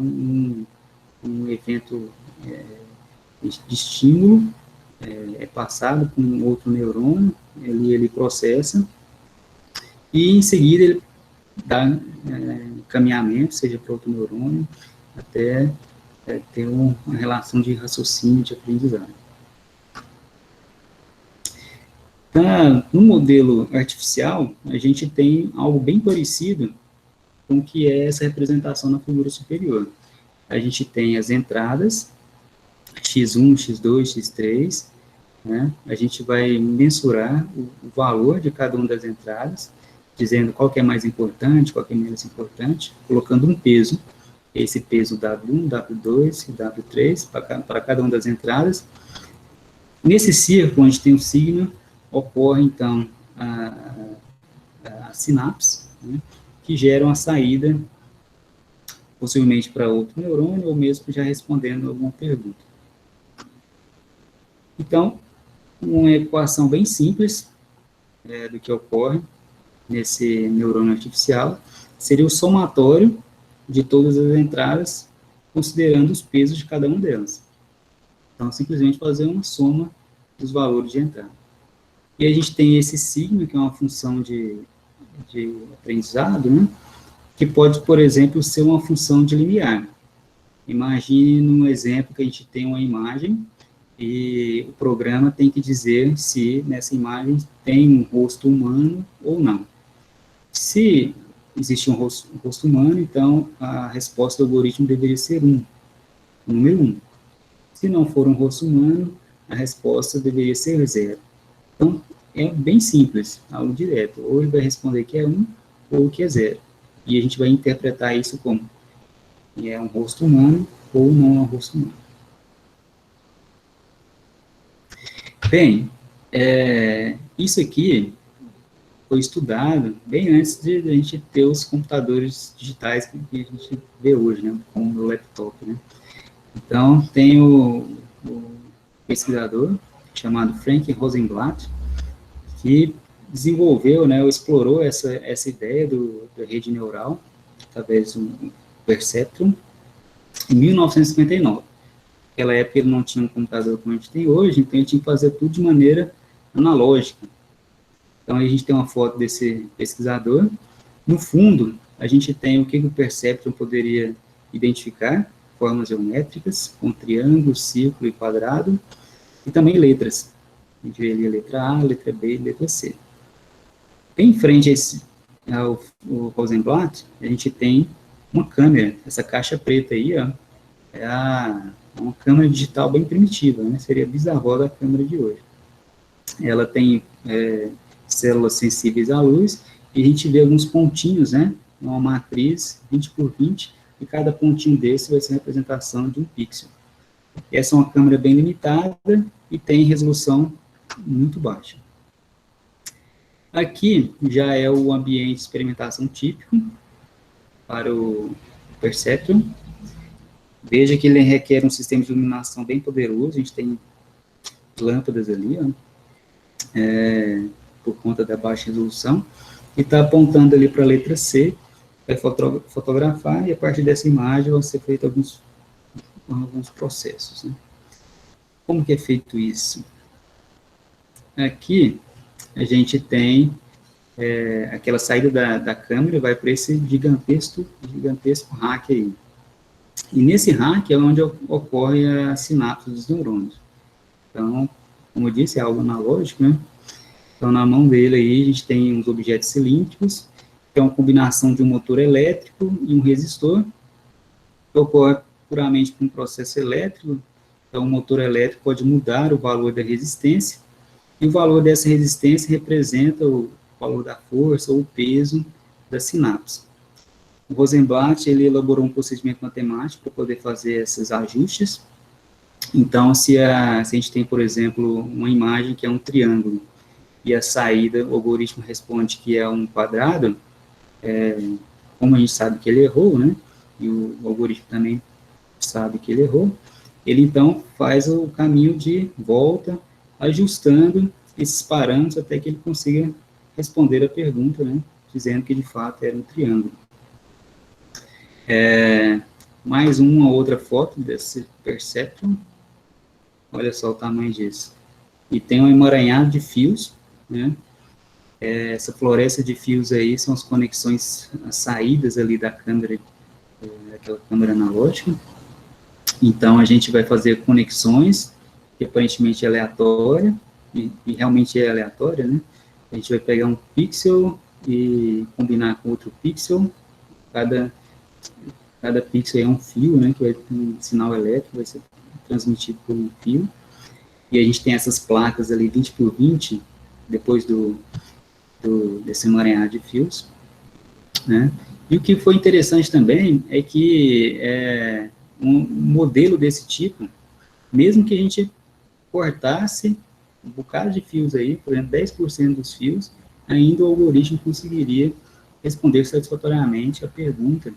um evento de estímulo é passado com um outro neurônio, ele processa, e em seguida ele dá encaminhamento, seja para outro neurônio, até ter uma relação de raciocínio, de aprendizagem. Então, no modelo artificial, a gente tem algo bem parecido com o que é essa representação na figura superior. A gente tem as entradas, x1, x2, x3, né? A gente vai mensurar o valor de cada uma das entradas, dizendo qual que é mais importante, qual que é menos importante, colocando um peso, esse peso W1, W2 e W3 para cada uma das entradas. Nesse círculo, onde tem o signo, ocorre, então, a sinapse, né, que geram a saída, possivelmente para outro neurônio, ou mesmo já respondendo alguma pergunta. Então, uma equação bem simples do que ocorre nesse neurônio artificial seria o somatório de todas as entradas, considerando os pesos de cada uma delas. Então, simplesmente fazer uma soma dos valores de entrada. E a gente tem esse sigma, que é uma função de aprendizado, né, que pode, por exemplo, ser uma função de limiar. Imagine num exemplo que a gente tem uma imagem e o programa tem que dizer se nessa imagem tem um rosto humano ou não. Se existe um rosto humano, então a resposta do algoritmo deveria ser 1, o número 1. Se não for um rosto humano, a resposta deveria ser 0. Então, é bem simples, algo direto. Ou ele vai responder que é 1, ou que é 0. E a gente vai interpretar isso como é um rosto humano ou não é um rosto humano. Bem, isso aqui foi estudado bem antes de a gente ter os computadores digitais que a gente vê hoje, né, como o laptop, né. Então, tem o pesquisador chamado Frank Rosenblatt, que desenvolveu, né, ou explorou essa ideia da rede neural, através do Perceptron, em 1959. Naquela época ele não tinha um computador como a gente tem hoje, então ele tinha que fazer tudo de maneira analógica. Então a gente tem uma foto desse pesquisador. No fundo, a gente tem o que o Perceptron poderia identificar, formas geométricas, com triângulo, círculo e quadrado, e também letras. A gente vê ali a letra A, a letra B e a letra C. Bem em frente ao Rosenblatt, a gente tem uma câmera, essa caixa preta aí, ó, é uma câmera digital bem primitiva, né? Seria a bisavó da câmera de hoje. Ela tem células sensíveis à luz, e a gente vê alguns pontinhos, né? Uma matriz 20 por 20, e cada pontinho desse vai ser a representação de um pixel. Essa é uma câmera bem limitada e tem resolução muito baixa. Aqui já é o ambiente de experimentação típico para o Perceptron. Veja que ele requer um sistema de iluminação bem poderoso. A gente tem lâmpadas ali, ó, por conta da baixa resolução, e está apontando ali para a letra C, vai fotografar, e a partir dessa imagem vão ser feitos alguns processos, né? Como que é feito isso? Aqui a gente tem aquela saída da câmera, vai para esse gigantesco rack aí. E nesse rack é onde ocorre a sinapse dos neurônios. Então, como eu disse, é algo analógico, né? Então, na mão dele aí, a gente tem uns objetos cilíndricos, que é uma combinação de um motor elétrico e um resistor, que ocorre puramente por um processo elétrico. Então, o motor elétrico pode mudar o valor da resistência, e o valor dessa resistência representa o valor da força ou o peso da sinapse. O Rosenblatt, ele elaborou um procedimento matemático para poder fazer esses ajustes. Então, se a gente tem, por exemplo, uma imagem que é um triângulo, e a saída, o algoritmo responde que é um quadrado, como a gente sabe que ele errou, né, e o algoritmo também sabe que ele errou, ele então faz o caminho de volta, ajustando esses parâmetros até que ele consiga responder a pergunta, né, dizendo que de fato era um triângulo. Mais uma outra foto desse Perceptron, olha só o tamanho disso. E tem um emaranhado de fios, né? Essa floresta de fios aí são as conexões, as saídas ali da câmera, daquela câmera analógica. Então, a gente vai fazer conexões, que aparentemente é aleatória, e realmente é aleatória, né? A gente vai pegar um pixel e combinar com outro pixel, cada pixel é um fio, né, que vai ter um sinal elétrico, vai ser transmitido por um fio, e a gente tem essas placas ali 20 por 20, depois desse emaranhado de fios, né? E o que foi interessante também é que um modelo desse tipo, mesmo que a gente cortasse um bocado de fios aí, por exemplo, 10% dos fios, ainda o algoritmo conseguiria responder satisfatoriamente a pergunta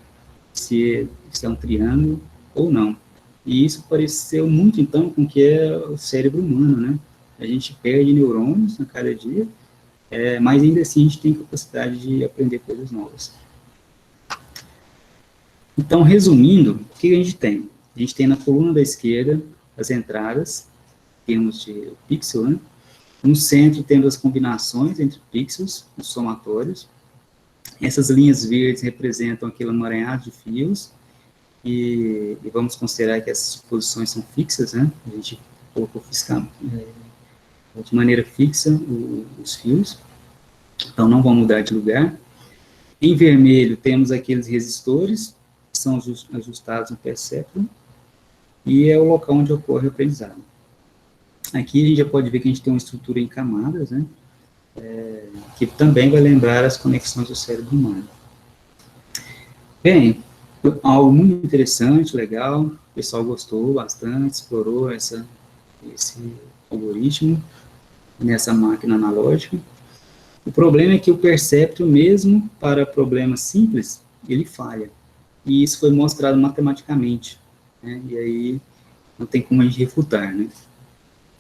se é um triângulo ou não. E isso pareceu muito, então, com o que é o cérebro humano, né? A gente perde neurônios a cada dia, mas ainda assim a gente tem capacidade de aprender coisas novas. Então, resumindo, o que a gente tem? A gente tem na coluna da esquerda as entradas, temos de pixel, né? No centro temos as combinações entre pixels, os somatórios. Essas linhas verdes representam aquele emaranhado de fios, e vamos considerar que essas posições são fixas, né? A gente colocou de maneira fixa os fios, então não vão mudar de lugar. Em vermelho temos aqueles resistores, que são ajustados no Perceptron, e é o local onde ocorre o aprendizado. Aqui a gente já pode ver que a gente tem uma estrutura em camadas, né? Que também vai lembrar as conexões do cérebro humano. Bem, algo muito interessante, legal, o pessoal gostou bastante, explorou esse algoritmo nessa máquina analógica. O problema é que o Perceptron, mesmo para problemas simples, ele falha. E isso foi mostrado matematicamente, né? E aí não tem como a gente refutar, né?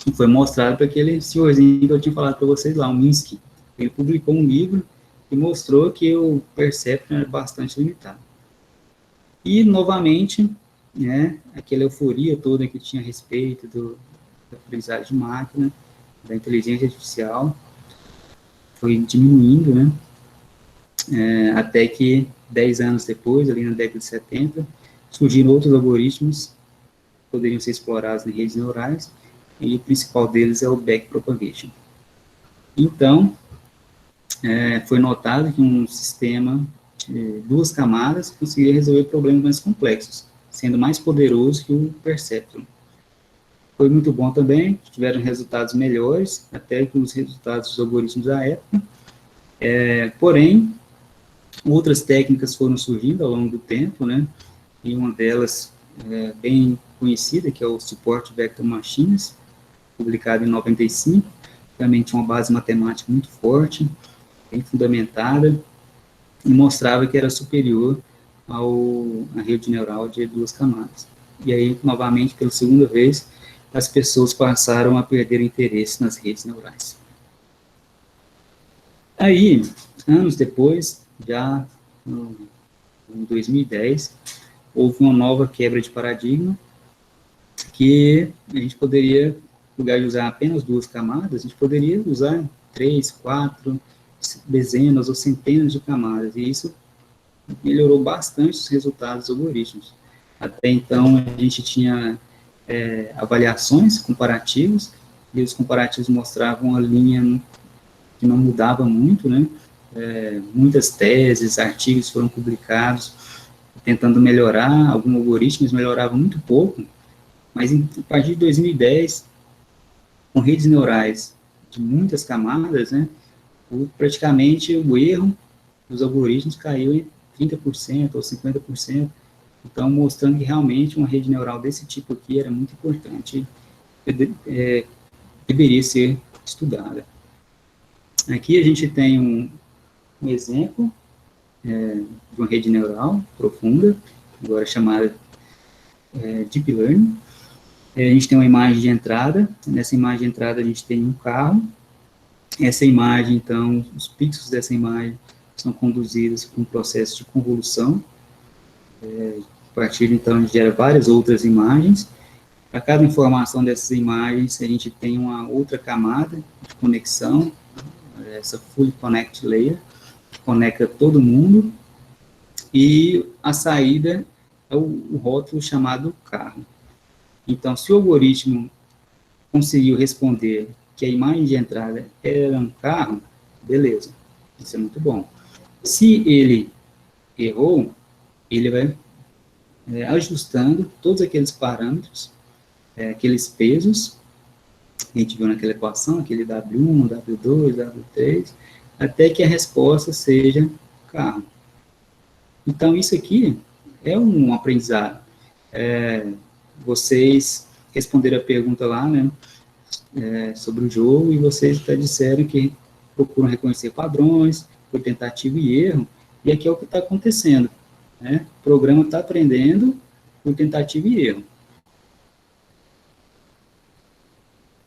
E foi mostrado para aquele senhorzinho que eu tinha falado para vocês lá, o Minsky. Ele publicou um livro que mostrou que o Perceptron era bastante limitado. E, novamente, né, aquela euforia toda que tinha a respeito da aprendizagem de máquina, da inteligência artificial, foi diminuindo, né, até que 10 anos depois, ali na década de 70, surgiram outros algoritmos que poderiam ser explorados em redes neurais, e o principal deles é o backpropagation. Então, foi notado que um sistema de 2 camadas conseguiria resolver problemas mais complexos, sendo mais poderoso que o Perceptron. Foi muito bom também, tiveram resultados melhores, até que os resultados dos algoritmos da época. Porém, outras técnicas foram surgindo ao longo do tempo, né? E uma delas bem conhecida, que é o Support Vector Machines, publicado em 95, também tinha uma base matemática muito forte, bem fundamentada, e mostrava que era superior à rede neural de 2 camadas. E aí, novamente, pela segunda vez, as pessoas passaram a perder interesse nas redes neurais. Aí, anos depois, já em 2010, houve uma nova quebra de paradigma, que a gente poderia, no lugar de usar apenas 2 camadas, a gente poderia usar 3, 4, dezenas ou centenas de camadas, e isso melhorou bastante os resultados dos algoritmos. Até então, a gente tinha avaliações comparativas, e os comparativos mostravam uma linha que não mudava muito, né? Muitas teses, artigos foram publicados tentando melhorar, alguns algoritmos melhoravam muito pouco, mas a partir de 2010, com redes neurais de muitas camadas, né, praticamente o erro dos algoritmos caiu em 30% ou 50%, então mostrando que realmente uma rede neural desse tipo aqui era muito importante, deveria ser estudada. Aqui a gente tem um exemplo de uma rede neural profunda, agora chamada Deep Learning. A gente tem uma imagem de entrada, nessa imagem de entrada a gente tem um carro, essa imagem, então, os pixels dessa imagem são conduzidos por um processo de convolução, a partir, então, a gente gera várias outras imagens. Para cada informação dessas imagens, a gente tem uma outra camada de conexão, essa Full Connect Layer, que conecta todo mundo, e a saída é o rótulo chamado carro. Então, se o algoritmo conseguiu responder que a imagem de entrada era um carro, beleza, isso é muito bom. Se ele errou, ele vai ajustando todos aqueles parâmetros, aqueles pesos, que a gente viu naquela equação, aquele W1, W2, W3, até que a resposta seja carro. Então, isso aqui é um aprendizado. Vocês responderam a pergunta lá, né, sobre o jogo, e vocês até disseram que procuram reconhecer padrões, por tentativa e erro, e aqui é o que está acontecendo, né? O programa está aprendendo por tentativa e erro.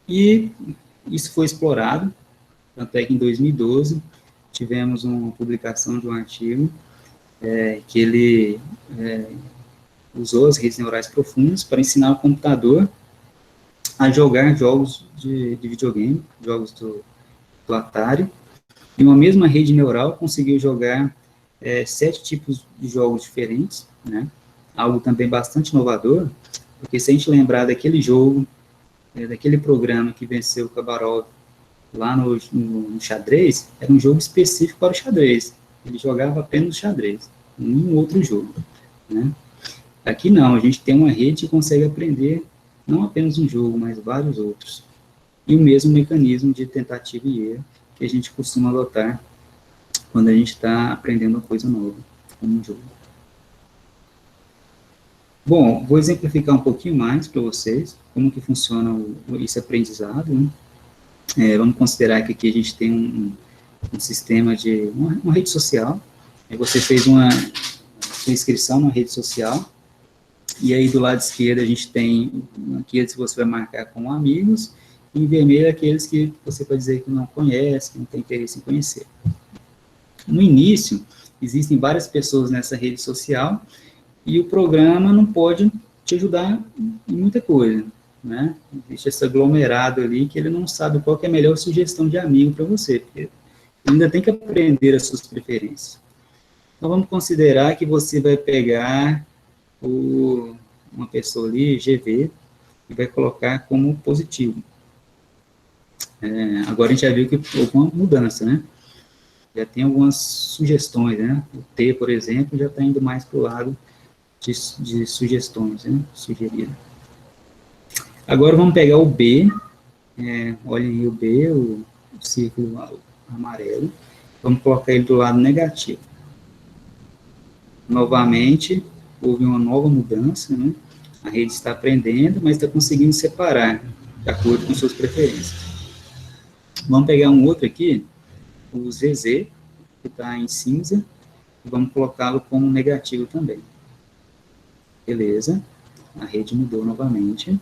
E isso foi explorado, tanto é que em 2012 tivemos uma publicação de um artigo que ele usou as redes neurais profundas para ensinar o computador a jogar jogos de videogame, jogos do Atari, e uma mesma rede neural conseguiu jogar 7 tipos de jogos diferentes, né? Algo também bastante inovador, porque se a gente lembrar daquele jogo, daquele programa que venceu o Kabarov lá no xadrez, era um jogo específico para o xadrez, ele jogava apenas xadrez, nenhum outro jogo, né? Aqui não, a gente tem uma rede que consegue aprender não apenas um jogo, mas vários outros. E o mesmo mecanismo de tentativa e erro que a gente costuma adotar quando a gente está aprendendo uma coisa nova, como um jogo. Bom, vou exemplificar um pouquinho mais para vocês como que funciona esse aprendizado, né? Vamos considerar que aqui a gente tem um sistema de uma rede social. Você fez uma inscrição na rede social, e aí do lado esquerdo a gente tem aqueles que você vai marcar como amigos, e em vermelho aqueles que você vai dizer que não conhece, que não tem interesse em conhecer. No início, existem várias pessoas nessa rede social, e o programa não pode te ajudar em muita coisa, né? Existe esse aglomerado ali que ele não sabe qual que é a melhor sugestão de amigo para você, porque ele ainda tem que aprender as suas preferências. Então, vamos considerar que você vai pegar uma pessoa ali, GV, e vai colocar como positivo. Agora a gente já viu que houve uma mudança, né? Já tem algumas sugestões, né? O T, por exemplo, já está indo mais para o lado de sugestões, né, sugeridas. Agora vamos pegar o B, olhem aí o B, o círculo amarelo, vamos colocar ele do lado negativo. Novamente, houve uma nova mudança, né? A rede está aprendendo, mas está conseguindo separar, de acordo com suas preferências. Vamos pegar um outro aqui, o ZZ, que está em cinza, e vamos colocá-lo como negativo também. Beleza, a rede mudou novamente.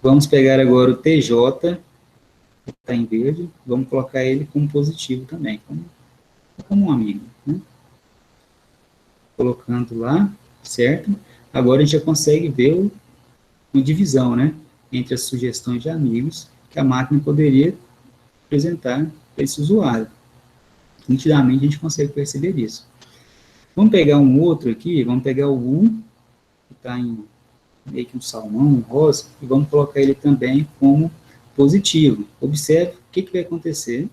Vamos pegar agora o TJ, que está em verde, vamos colocar ele como positivo também, como um amigo, né? Colocando lá, certo? Agora a gente já consegue ver uma divisão, né, entre as sugestões de amigos que a máquina poderia apresentar para esse usuário. Nitidamente a gente consegue perceber isso. Vamos pegar um outro aqui, vamos pegar o 1, que está em meio que um salmão, um rosa, e vamos colocar ele também como positivo. Observe o que vai acontecer.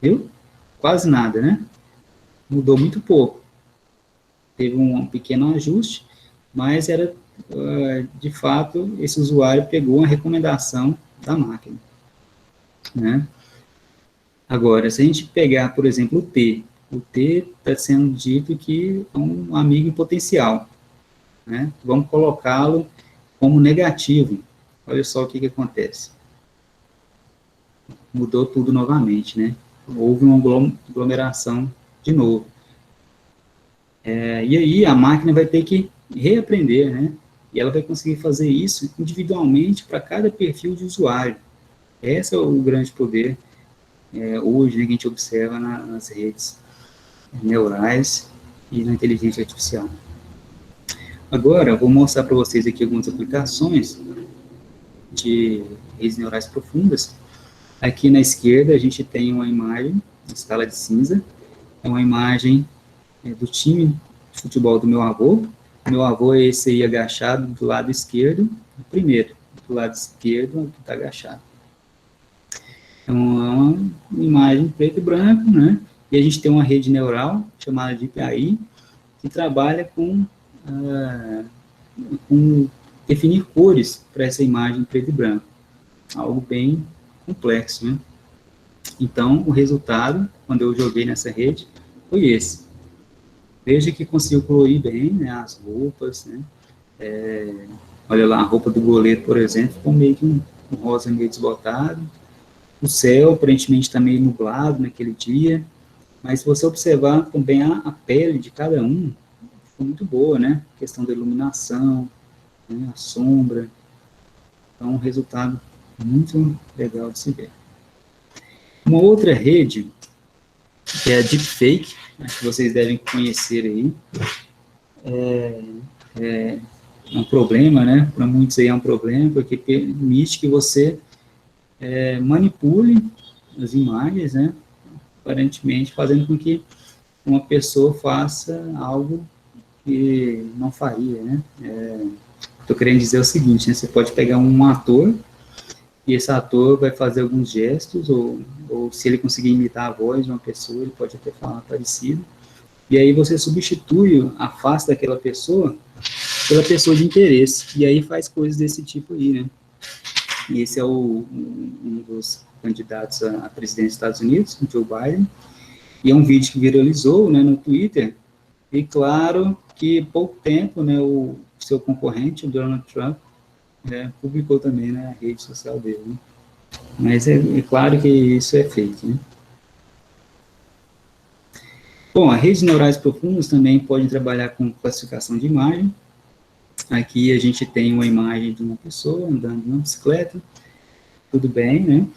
Viu? Quase nada, né? Mudou muito pouco. Teve um pequeno ajuste, mas era, de fato, esse usuário pegou uma recomendação da máquina, né? Agora, se a gente pegar, por exemplo, o T está sendo dito que é um amigo em potencial, né? Vamos colocá-lo como negativo. Olha só o que acontece. Mudou tudo novamente, né? Houve uma aglomeração de novo. E aí a máquina vai ter que reaprender, né? E ela vai conseguir fazer isso individualmente para cada perfil de usuário. Esse é o grande poder hoje, né, que a gente observa nas redes neurais e na inteligência artificial. Agora, eu vou mostrar para vocês aqui algumas aplicações de redes neurais profundas. Aqui na esquerda a gente tem uma imagem em escala de cinza, é uma imagem do time de futebol do meu avô. Meu avô é esse aí agachado do lado esquerdo, o primeiro, do lado esquerdo que está agachado. É uma imagem preto e branco, né? E a gente tem uma rede neural chamada de IPAI, que trabalha com definir cores para essa imagem preto e branco. Algo bem complexo, né? Então, o resultado, quando eu joguei nessa rede, foi esse. Veja que conseguiu colorir bem, né, as roupas, né? Olha lá, a roupa do goleiro, por exemplo, ficou meio que um rosa meio desbotado. O céu, aparentemente, está meio nublado naquele dia. Mas se você observar também a pele de cada um, ficou muito boa, né? A questão da iluminação, né, a sombra. Então, um resultado muito legal de se ver. Uma outra rede, que é a Deepfake, né, que vocês devem conhecer aí, é um problema, né? Para muitos aí é um problema, porque permite que você manipule as imagens, né? Aparentemente fazendo com que uma pessoa faça algo que não faria, né? Estou querendo dizer o seguinte, né? Você pode pegar um ator e esse ator vai fazer alguns gestos, ou se ele conseguir imitar a voz de uma pessoa, ele pode até falar parecido, e aí você substitui a face daquela pessoa pela pessoa de interesse, e aí faz coisas desse tipo aí, né? E esse é um dos candidatos à presidência dos Estados Unidos, o Joe Biden, e é um vídeo que viralizou, né, no Twitter, e claro que pouco tempo, né, o seu concorrente, o Donald Trump, publicou também na rede social dele, né? Mas é claro que isso é fake, né? Bom, as redes neurais profundas também podem trabalhar com classificação de imagem. Aqui a gente tem uma imagem de uma pessoa andando numa bicicleta, tudo bem, né?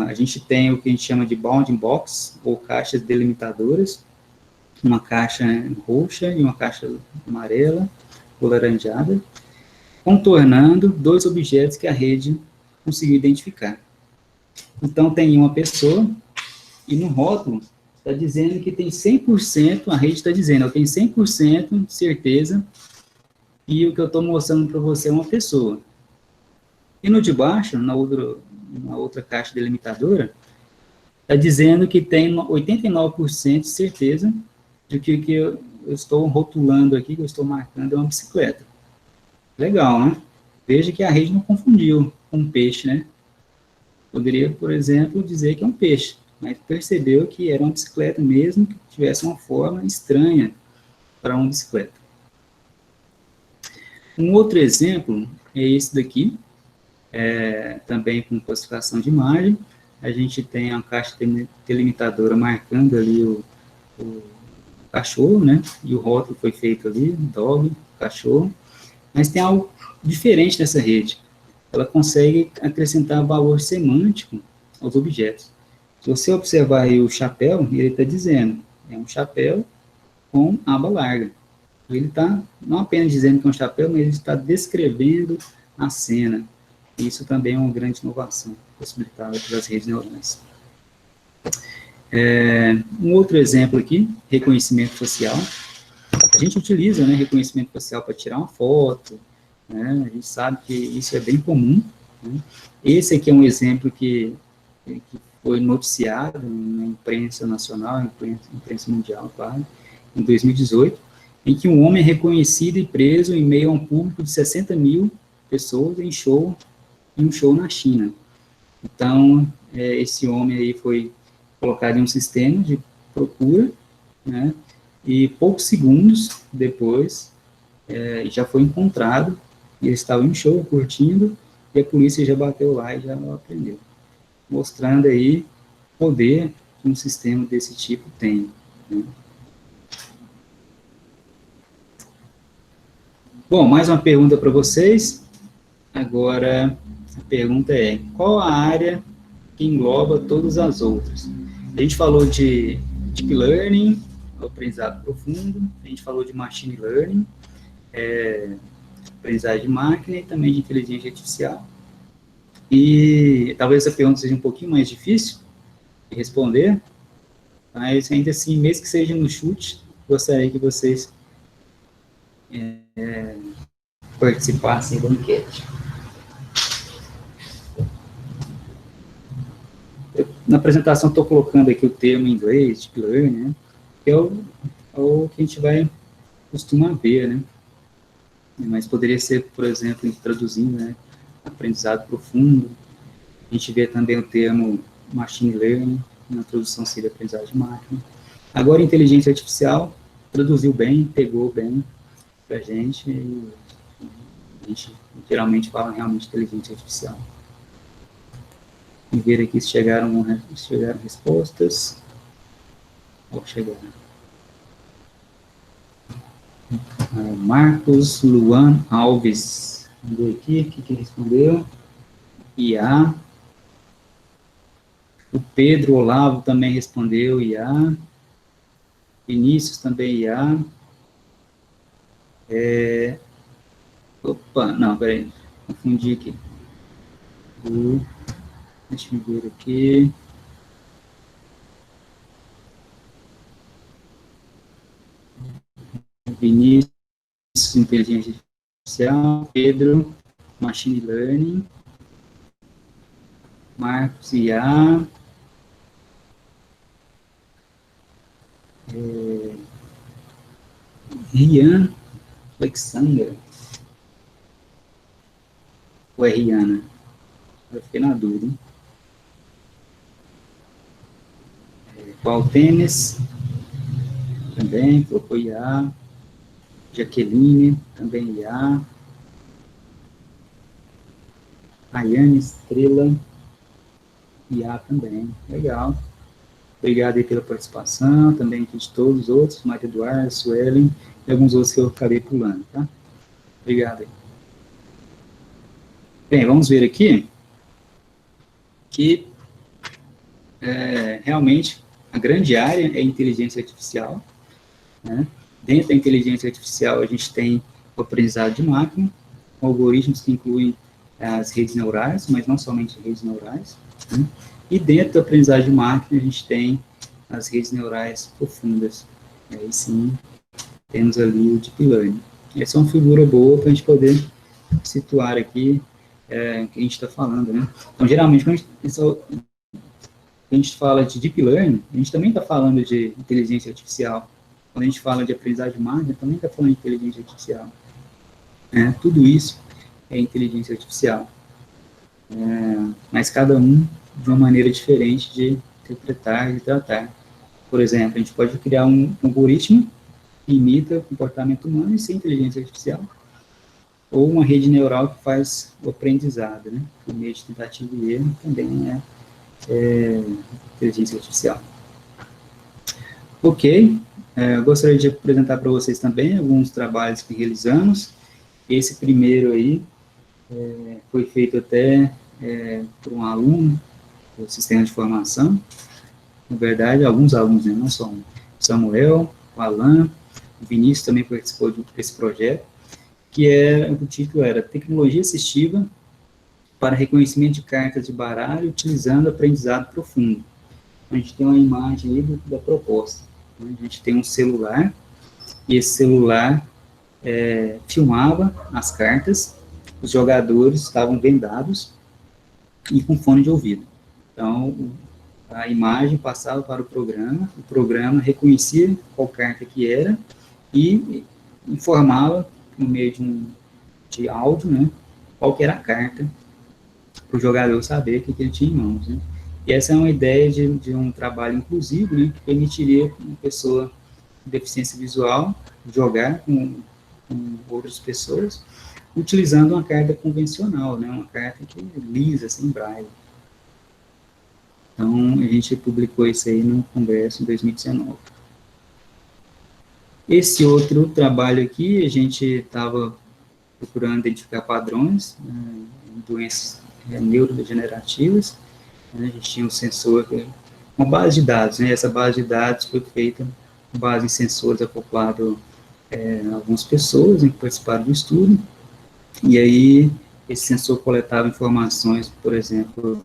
A gente tem o que a gente chama de bounding box, ou caixas delimitadoras, uma caixa roxa e uma caixa amarela ou laranjada, contornando dois objetos que a rede conseguiu identificar. Então, tem uma pessoa, e no rótulo está dizendo que tem 100%, a rede está dizendo, eu tenho 100% de certeza, e o que eu estou mostrando para você é uma pessoa. E no de baixo, na outra caixa delimitadora, está dizendo que tem 89% de certeza de que eu estou rotulando aqui, que eu estou marcando, é uma bicicleta. Legal, né? Veja que a rede não confundiu com um peixe, né? Poderia, por exemplo, dizer que é um peixe, mas percebeu que era uma bicicleta mesmo, que tivesse uma forma estranha para uma bicicleta. Um outro exemplo é esse daqui, também com classificação de imagem. A gente tem a caixa delimitadora marcando ali o cachorro, né? E o rótulo foi feito ali, dog, cachorro. Mas tem algo diferente nessa rede. Ela consegue acrescentar valor semântico aos objetos. Se você observar aí o chapéu, ele está dizendo, é um chapéu com aba larga. Ele está não apenas dizendo que é um chapéu, mas ele está descrevendo a cena. Isso também é uma grande inovação possibilitada pelas redes neurais. Um outro exemplo aqui, reconhecimento facial. A gente utiliza, né, reconhecimento facial para tirar uma foto, né, a gente sabe que isso é bem comum, né. Esse aqui é um exemplo que foi noticiado na imprensa nacional, imprensa mundial, claro, em 2018, em que um homem é reconhecido e preso em meio a um público de 60 mil pessoas em um show na China. Então, esse homem aí foi colocado em um sistema de procura, né, e poucos segundos depois já foi encontrado, ele estava em um show, curtindo, e a polícia já bateu lá e já aprendeu. Mostrando aí o poder que um sistema desse tipo tem, né. Bom, mais uma pergunta para vocês. Agora, a pergunta é, qual a área que engloba todas as outras? A gente falou de Deep Learning, aprendizado profundo, a gente falou de Machine Learning, aprendizagem de máquina e também de inteligência artificial. E talvez essa pergunta seja um pouquinho mais difícil de responder, mas ainda assim, mesmo que seja no chute, gostaria que vocês participassem da enquete. Na apresentação estou colocando aqui o termo em inglês, Deep Learning, né, que é o que a gente vai costumar ver, né, mas poderia ser, por exemplo, traduzindo, né, aprendizado profundo. A gente vê também o termo Machine Learning, na tradução seria aprendizagem de máquina. Agora, inteligência artificial, traduziu bem, pegou bem para a gente, e a gente geralmente fala realmente inteligência artificial. E ver aqui se chegaram respostas. Chegaram. Marcos Luan Alves mandou aqui, o que respondeu? IA. O Pedro Olavo também respondeu IA. Vinícius também IA. Opa, não, peraí, confundi aqui. Deixa eu ver aqui. Vinícius, inteligência artificial. Pedro, machine learning. Marcos, IA. Rian Alexander. Ou é Rihanna? Eu fiquei na dúvida, hein? Qual tênis? Também, colocou IA. Jaqueline, também IA. Rayane Estrela, IA também. Legal. Obrigado aí pela participação, também aqui de todos os outros, Maria Eduardo, Suelen, e alguns outros que eu acabei pulando, tá? Obrigado aí. Bem, vamos ver aqui que realmente a grande área é inteligência artificial, né? Dentro da inteligência artificial a gente tem o aprendizado de máquina, algoritmos que incluem as redes neurais, mas não somente redes neurais, né? E dentro da aprendizagem de máquina a gente tem as redes neurais profundas. E aí sim, temos ali o Deep Learning. Essa é uma figura boa para a gente poder situar aqui o que a gente está falando, né? Então, geralmente, quando a gente fala de Deep Learning, a gente também está falando de inteligência artificial, quando a gente fala de aprendizagem de máquina, também está falando de inteligência artificial. Tudo isso é inteligência artificial. Mas cada um de uma maneira diferente de interpretar e tratar. Por exemplo, a gente pode criar um algoritmo que imita o comportamento humano e ser inteligência artificial, ou uma rede neural que faz o aprendizado, né? Por meio de tentativa e erro também é inteligência artificial. Ok, eu gostaria de apresentar para vocês também alguns trabalhos que realizamos. Esse primeiro aí foi feito até por um aluno do sistema de formação, na verdade, alguns alunos, né? Não só um. Samuel, o Alan, o Vinícius também participou desse projeto, que o título era Tecnologia Assistiva para Reconhecimento de Cartas de Baralho utilizando Aprendizado Profundo. A gente tem uma imagem aí da proposta. A gente tem um celular, e esse celular filmava as cartas, os jogadores estavam vendados e com fone de ouvido. Então, a imagem passava para o programa reconhecia qual carta que era e informava, no meio de áudio, né, qual que era a carta, para o jogador saber o que ele tinha em mãos, né. E essa é uma ideia de um trabalho inclusivo, né, que permitiria que uma pessoa com deficiência visual jogar com outras pessoas, utilizando uma carta convencional, né, uma carta que é lisa, sem braille. Então, a gente publicou isso aí no congresso em 2019. Esse outro trabalho aqui, a gente estava procurando identificar padrões em doenças neurodegenerativas. A gente tinha um sensor, uma base de dados, né? Essa base de dados foi feita com base em sensores acoplados a algumas pessoas que participaram do estudo, e aí esse sensor coletava informações, por exemplo,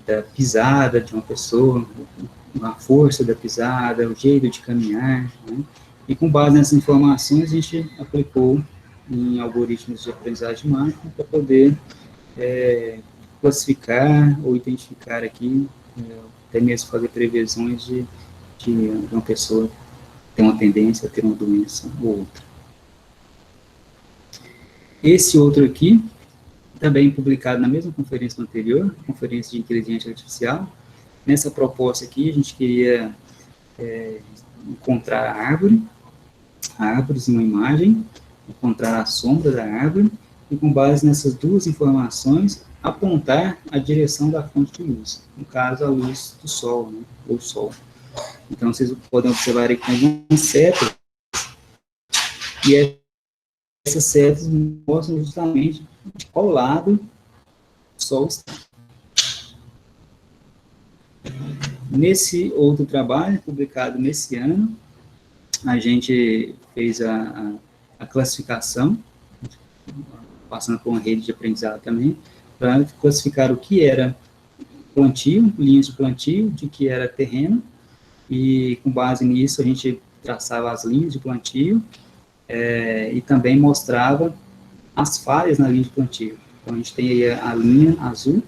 da pisada de uma pessoa, a força da pisada, o jeito de caminhar, né? E com base nessas informações a gente aplicou em algoritmos de aprendizagem de máquina para poder classificar ou identificar aqui, até mesmo fazer previsões de uma pessoa ter uma tendência a ter uma doença ou outra. Esse outro aqui, também publicado na mesma conferência anterior, Conferência de Inteligência Artificial. Nessa proposta aqui, a gente queria encontrar árvores em uma imagem, encontrar a sombra da árvore, e com base nessas duas informações, apontar a direção da fonte de luz, no caso, a luz do sol, né, ou sol. Então, vocês podem observar aqui algumas setas, e essas setas mostram justamente de qual lado o sol está. Nesse outro trabalho, publicado nesse ano, a gente fez a classificação, passando por uma rede de aprendizado também, para classificar o que era plantio, linhas de plantio, de que era terreno, e com base nisso a gente traçava as linhas de plantio, e também mostrava as falhas na linha de plantio. Então, a gente tem aí a linha azul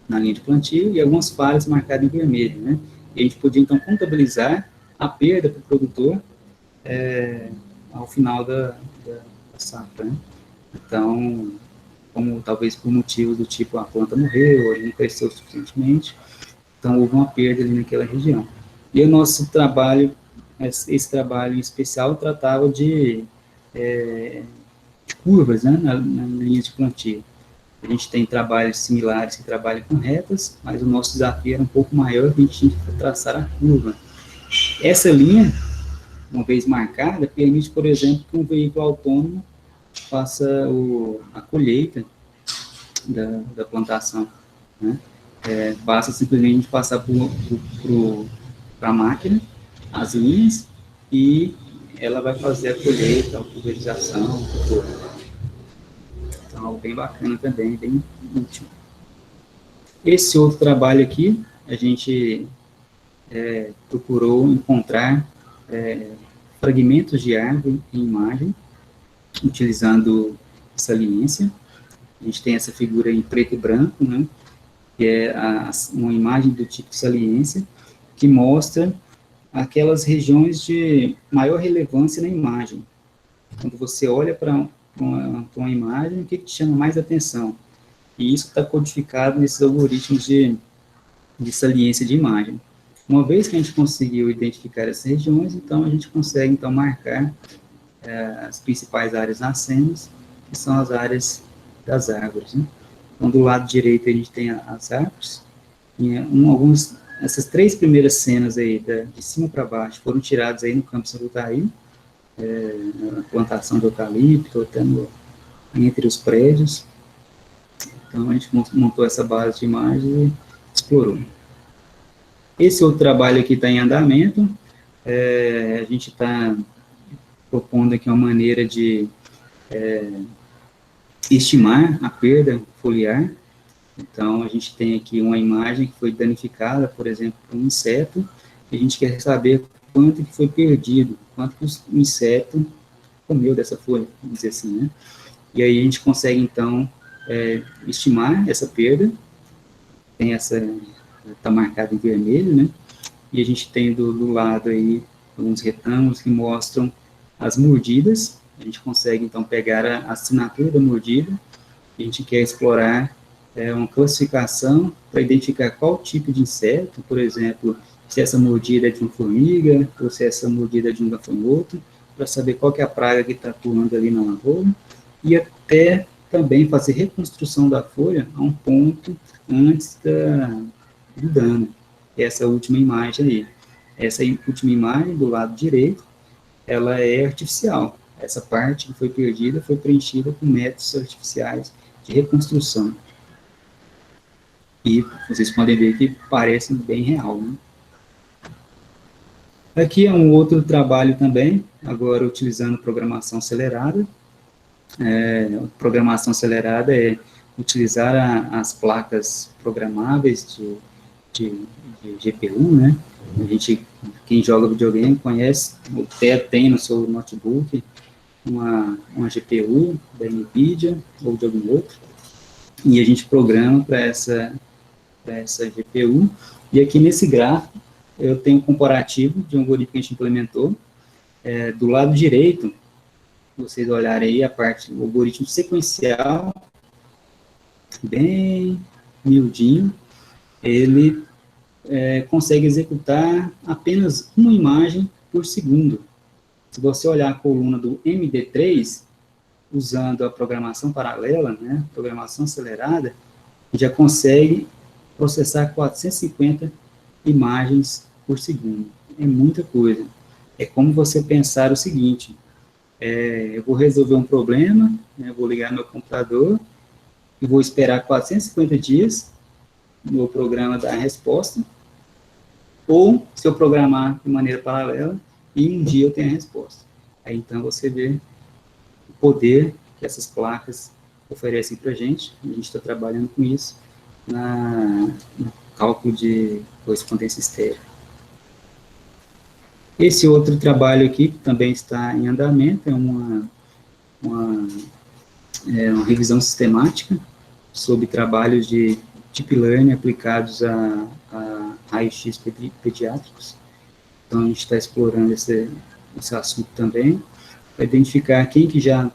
na linha de plantio e algumas falhas marcadas em vermelho, né? E a gente podia, então, contabilizar a perda para o produtor ao final da safra, né? Então, como talvez por motivos do tipo a planta morreu, ou não cresceu suficientemente, então houve uma perda ali naquela região. E o nosso trabalho, esse trabalho em especial, tratava de curvas, né, na linha de plantio. A gente tem trabalhos similares que trabalham com retas, mas o nosso desafio era um pouco maior, que a gente tinha que traçar a curva. Essa linha, uma vez marcada, permite, por exemplo, que um veículo autônomo faça a colheita da plantação, né? Basta simplesmente passar para a máquina as linhas e ela vai fazer a colheita, a pulverização, tudo. Então, algo bem bacana também, bem útil. Esse outro trabalho aqui, a gente procurou encontrar fragmentos de árvore em imagem, utilizando saliência. A gente tem essa figura em preto e branco, né, que é uma imagem do tipo saliência, que mostra aquelas regiões de maior relevância na imagem. Quando você olha para uma imagem, o que te chama mais atenção? E isso está codificado nesses algoritmos de saliência de imagem. Uma vez que a gente conseguiu identificar essas regiões, então a gente consegue então marcar as principais áreas nascentes, que são as áreas das árvores, né? Então, do lado direito a gente tem as árvores, e essas 3 primeiras cenas aí, de cima para baixo, foram tiradas aí no Campo Sapucaí, na plantação de eucalipto, até entre os prédios. Então, a gente montou essa base de imagem e explorou. Esse outro trabalho aqui está em andamento, a gente está propondo aqui uma maneira de estimar a perda foliar. Então, a gente tem aqui uma imagem que foi danificada, por exemplo, por um inseto, e a gente quer saber quanto que foi perdido, quanto que o inseto comeu dessa folha, vamos dizer assim, né? E aí a gente consegue, então, estimar essa perda, está marcado em vermelho, né? E a gente tem do lado aí alguns retângulos que mostram as mordidas. A gente consegue, então, pegar a assinatura da mordida, e a gente quer explorar uma classificação para identificar qual tipo de inseto, por exemplo, se essa mordida é de uma formiga, ou se essa mordida é de um gafanhoto, para saber qual que é a praga que está atuando ali na lavoura, e até também fazer reconstrução da folha a um ponto antes do dano. Essa última imagem aí. Essa última imagem, do lado direito, ela é artificial. Essa parte que foi perdida foi preenchida com métodos artificiais de reconstrução. E vocês podem ver que parece bem real, né? Aqui é um outro trabalho também, agora utilizando programação acelerada. Programação acelerada é utilizar as placas programáveis de GPU, né? Quem joga videogame conhece, ou tem no seu notebook uma GPU da NVIDIA ou de algum outro, e a gente programa para essa GPU, e aqui nesse gráfico eu tenho um comparativo de um algoritmo que a gente implementou. Do lado direito, vocês olharem aí a parte do algoritmo sequencial, bem miudinho, ele consegue executar apenas uma imagem por segundo. Se você olhar a coluna do MD3, usando a programação paralela, né, programação acelerada, já consegue processar 450 imagens por segundo. É muita coisa. É como você pensar o seguinte: eu vou resolver um problema, né, vou ligar meu computador e vou esperar 450 dias no programa dar a resposta, ou se eu programar de maneira paralela, e um dia eu tenho a resposta. Aí então você vê o poder que essas placas oferecem para a gente está trabalhando com isso no cálculo de correspondência estéreo. Esse outro trabalho aqui também está em andamento, é uma revisão sistemática sobre trabalhos de Deep Learning aplicados a raio-x pediátricos. Então, a gente está explorando esse assunto também, para identificar quem que já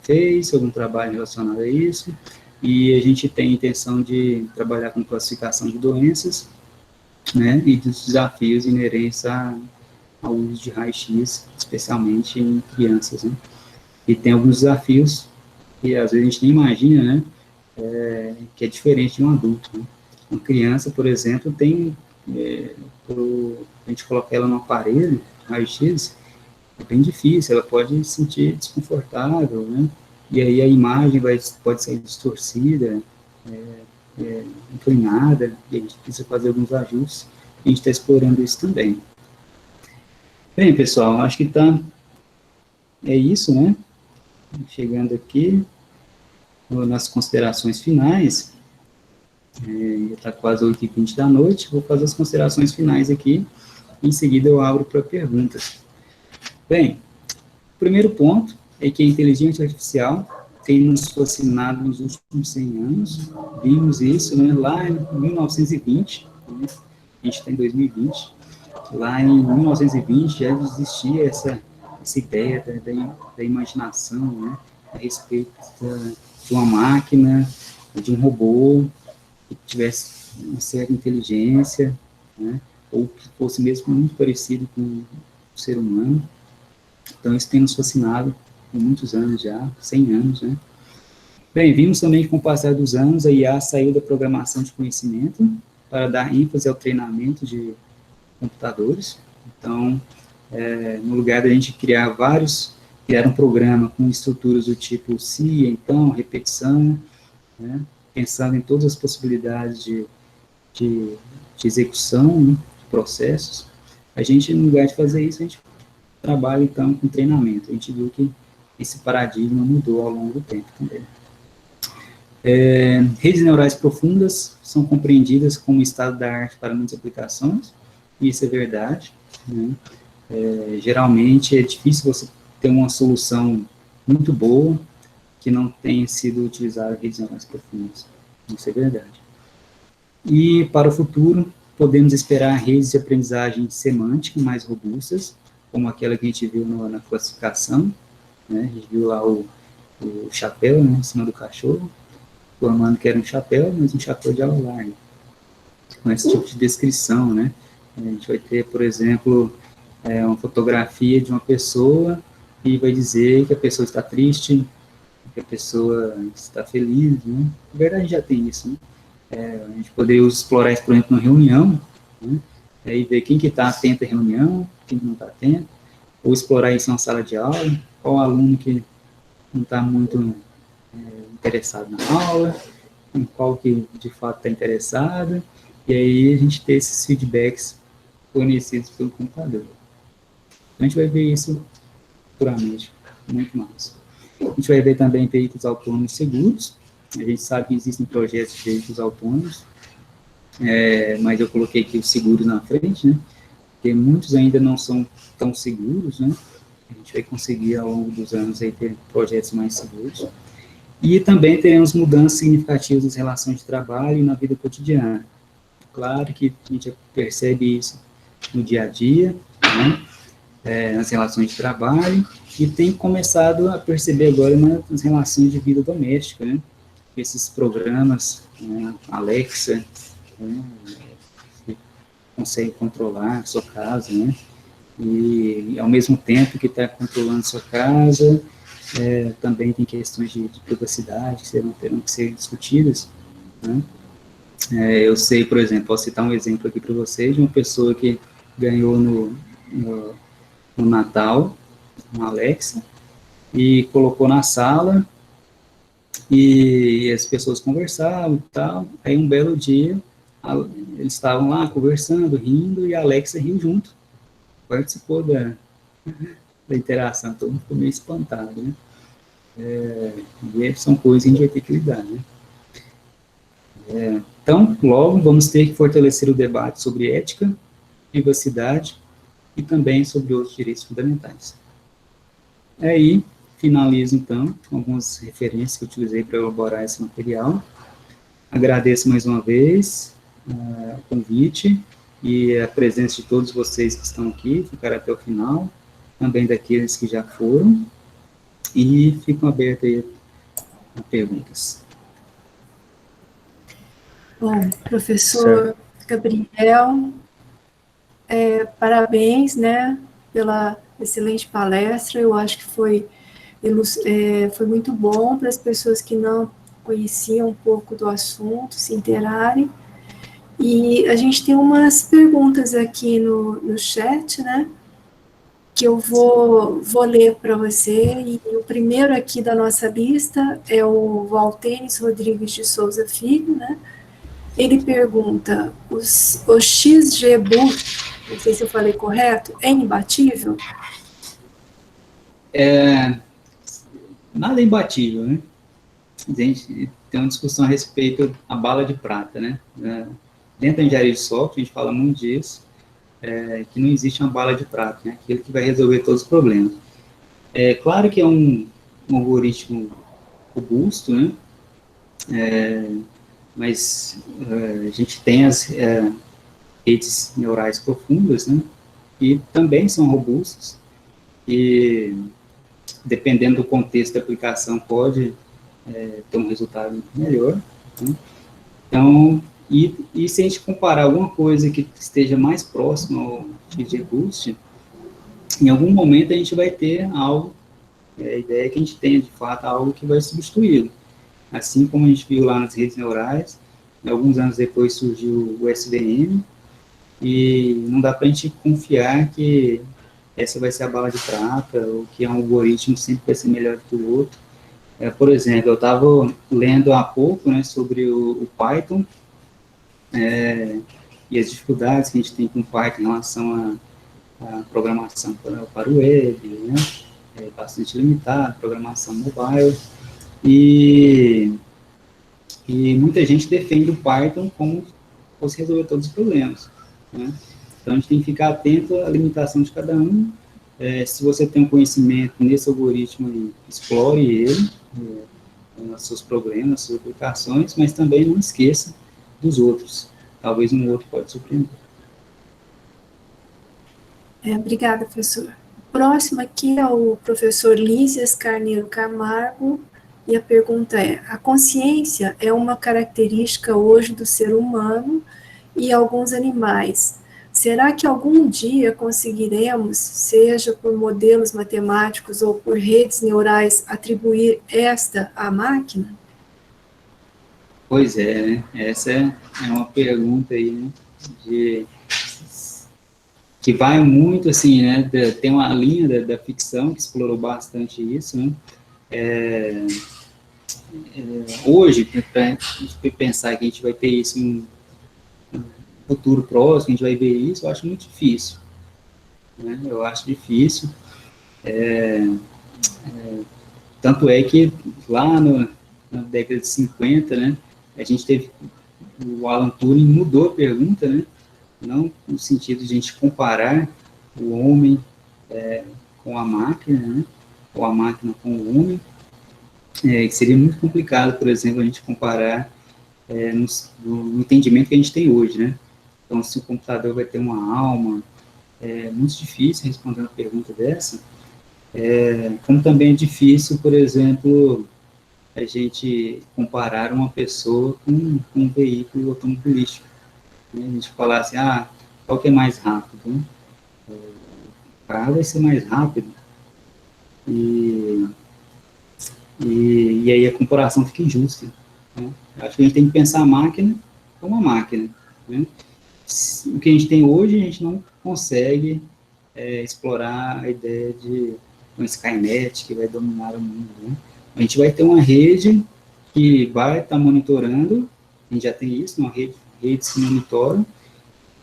fez algum trabalho relacionado a isso, e a gente tem a intenção de trabalhar com classificação de doenças, né, e dos desafios inerentes ao uso de raio-x, especialmente em crianças, né. E tem alguns desafios que às vezes a gente nem imagina, né, que é diferente de um adulto, né. Uma criança, por exemplo, tem, a gente coloca ela no aparelho, raio-x, é bem difícil, ela pode se sentir desconfortável, né, e aí a imagem pode ser distorcida, inclinada, e a gente precisa fazer alguns ajustes, e a gente está explorando isso também. Bem, pessoal, acho que é isso, né, chegando aqui nas considerações finais. Já está quase 8h20 da noite, vou fazer as considerações finais aqui, em seguida eu abro para perguntas. Bem, o primeiro ponto é que a inteligência artificial tem nos fascinado nos últimos 100 anos, vimos isso, né, lá em 1920, né, a gente está em 2020, lá em 1920 já existia essa ideia da imaginação, né, a respeito de uma máquina, de um robô que tivesse uma certa inteligência, né, ou que fosse mesmo muito parecido com o ser humano. Então, isso tem nos fascinado por muitos anos já, 100 anos, né. Bem, vimos também que com o passar dos anos, a IA saiu da programação de conhecimento para dar ênfase ao treinamento de computadores. Então, no lugar da gente criar um programa com estruturas do tipo se, então, repetição, né, pensando em todas as possibilidades de execução, né, de processos, a gente, no lugar de fazer isso, a gente trabalha, então, com treinamento. A gente viu que esse paradigma mudou ao longo do tempo também. Redes neurais profundas são compreendidas como estado da arte para muitas aplicações, e isso é verdade, né? Geralmente é difícil você ter uma solução muito boa que não tenha sido utilizada redes neurais profundas, isso é verdade. E para o futuro, podemos esperar redes de aprendizagem semântica mais robustas, como aquela que a gente viu na classificação, né? A gente viu lá o chapéu, né, em cima do cachorro, formando que era um chapéu, mas um chapéu de ala larga, com esse tipo de descrição, né? A gente vai ter, por exemplo, uma fotografia de uma pessoa e vai dizer que a pessoa está triste, que a pessoa está feliz, né? Na verdade, já tem isso, né? A gente poderia explorar isso, por exemplo, numa reunião, né? E ver quem que está atento à reunião, quem não está atento, ou explorar isso em uma sala de aula, qual aluno que não está muito interessado na aula, em qual que de fato está interessado, e aí a gente ter esses feedbacks fornecidos pelo computador. Então a gente vai ver isso futuramente, muito mais. A gente vai ver também veículos autônomos seguros. A gente sabe que existem projetos de veículos autônomos, mas eu coloquei aqui os seguros na frente, né? Porque muitos ainda não são tão seguros, né? A gente vai conseguir ao longo dos anos aí ter projetos mais seguros. E também teremos mudanças significativas nas relações de trabalho e na vida cotidiana. Claro que a gente percebe isso no dia a dia, né, nas relações de trabalho, e tem começado a perceber agora nas relações de vida doméstica, né? Esses programas, né, Alexa, né, que consegue controlar a sua casa, né? E ao mesmo tempo que está controlando a sua casa, também tem questões de privacidade que terão que ser discutidas, né? Eu sei, por exemplo, posso citar um exemplo aqui para vocês de uma pessoa que ganhou no Natal uma Alexa e colocou na sala e as pessoas conversavam e tal. Aí um belo dia eles estavam lá conversando, rindo, e a Alexa riu junto, participou da interação. Todo mundo ficou meio espantado, né? E são coisas que a gente vai ter que lidar, né? Então, logo vamos ter que fortalecer o debate sobre ética, privacidade e também sobre outros direitos fundamentais. Aí, finalizo então com algumas referências que eu utilizei para elaborar esse material. Agradeço mais uma vez o convite e a presença de todos vocês que estão aqui, ficaram até o final, também daqueles que já foram, e ficam abertos aí a perguntas. Bom, professor Gabriel, parabéns, né, pela excelente palestra. Eu acho que foi muito bom para as pessoas que não conheciam um pouco do assunto se inteirarem. E a gente tem umas perguntas aqui no chat, né, que eu vou ler para você. E o primeiro aqui da nossa lista é o Valtenis Rodrigues de Souza Filho, né? Ele pergunta, o XGBoost, não sei se eu falei correto, é imbatível? Nada é imbatível, né? A gente tem uma discussão a respeito da bala de prata, né? Dentro da engenharia de software, a gente fala muito disso, que não existe uma bala de prata, né? Aquilo que vai resolver todos os problemas. Claro que é um algoritmo robusto, né? Mas a gente tem as redes neurais profundas, né? e também são robustas, e dependendo do contexto da aplicação, pode ter um resultado melhor, né? Então, e se a gente comparar alguma coisa que esteja mais próximo ao XGBoost, em algum momento a gente vai ter algo, a ideia é que a gente tenha, de fato, algo que vai substituí-lo. Assim como a gente viu lá nas redes neurais, alguns anos depois surgiu o SVM, e não dá para a gente confiar que essa vai ser a bala de prata, ou que um algoritmo sempre vai ser melhor que o outro. Por exemplo, eu estava lendo há pouco, né, sobre o Python, e as dificuldades que a gente tem com o Python em relação à programação para o web, né, bastante limitado, programação mobile, e muita gente defende o Python como fosse resolver todos os problemas, né? Então, a gente tem que ficar atento à limitação de cada um. Se você tem um conhecimento nesse algoritmo, explore ele, nos seus problemas, nas suas aplicações, mas também não esqueça dos outros. Talvez um outro pode surpreender. Obrigada, professor. O próximo aqui é o professor Lísias Carneiro Camargo, e a pergunta é: a consciência é uma característica hoje do ser humano e alguns animais. Será que algum dia conseguiremos, seja por modelos matemáticos ou por redes neurais, atribuir esta à máquina? Pois é, né? Essa é uma pergunta aí, né, que vai muito, assim, né, tem uma linha da ficção que explorou bastante isso, né? Hoje, para a gente pensar que a gente vai ter isso em futuro próximo, a gente vai ver isso, eu acho muito difícil, né? Eu acho difícil. Tanto é que lá na década de 50, né, a gente teve, o Alan Turing mudou a pergunta, né, não no sentido de a gente comparar o homem com a máquina, né, ou a máquina com o homem, que seria muito complicado, por exemplo, a gente comparar no entendimento que a gente tem hoje, né. Então, se o computador vai ter uma alma, é muito difícil responder uma pergunta dessa, como também é difícil, por exemplo, a gente comparar uma pessoa com um veículo automobilístico, né? A gente falar assim, qual que é mais rápido, né? O carro vai ser mais rápido, e aí a comparação fica injusta, né? Acho que a gente tem que pensar a máquina como uma máquina, né? O que a gente tem hoje, a gente não consegue explorar a ideia de uma Skynet que vai dominar o mundo, né? A gente vai ter uma rede que vai estar monitorando, a gente já tem isso, uma redes que monitoram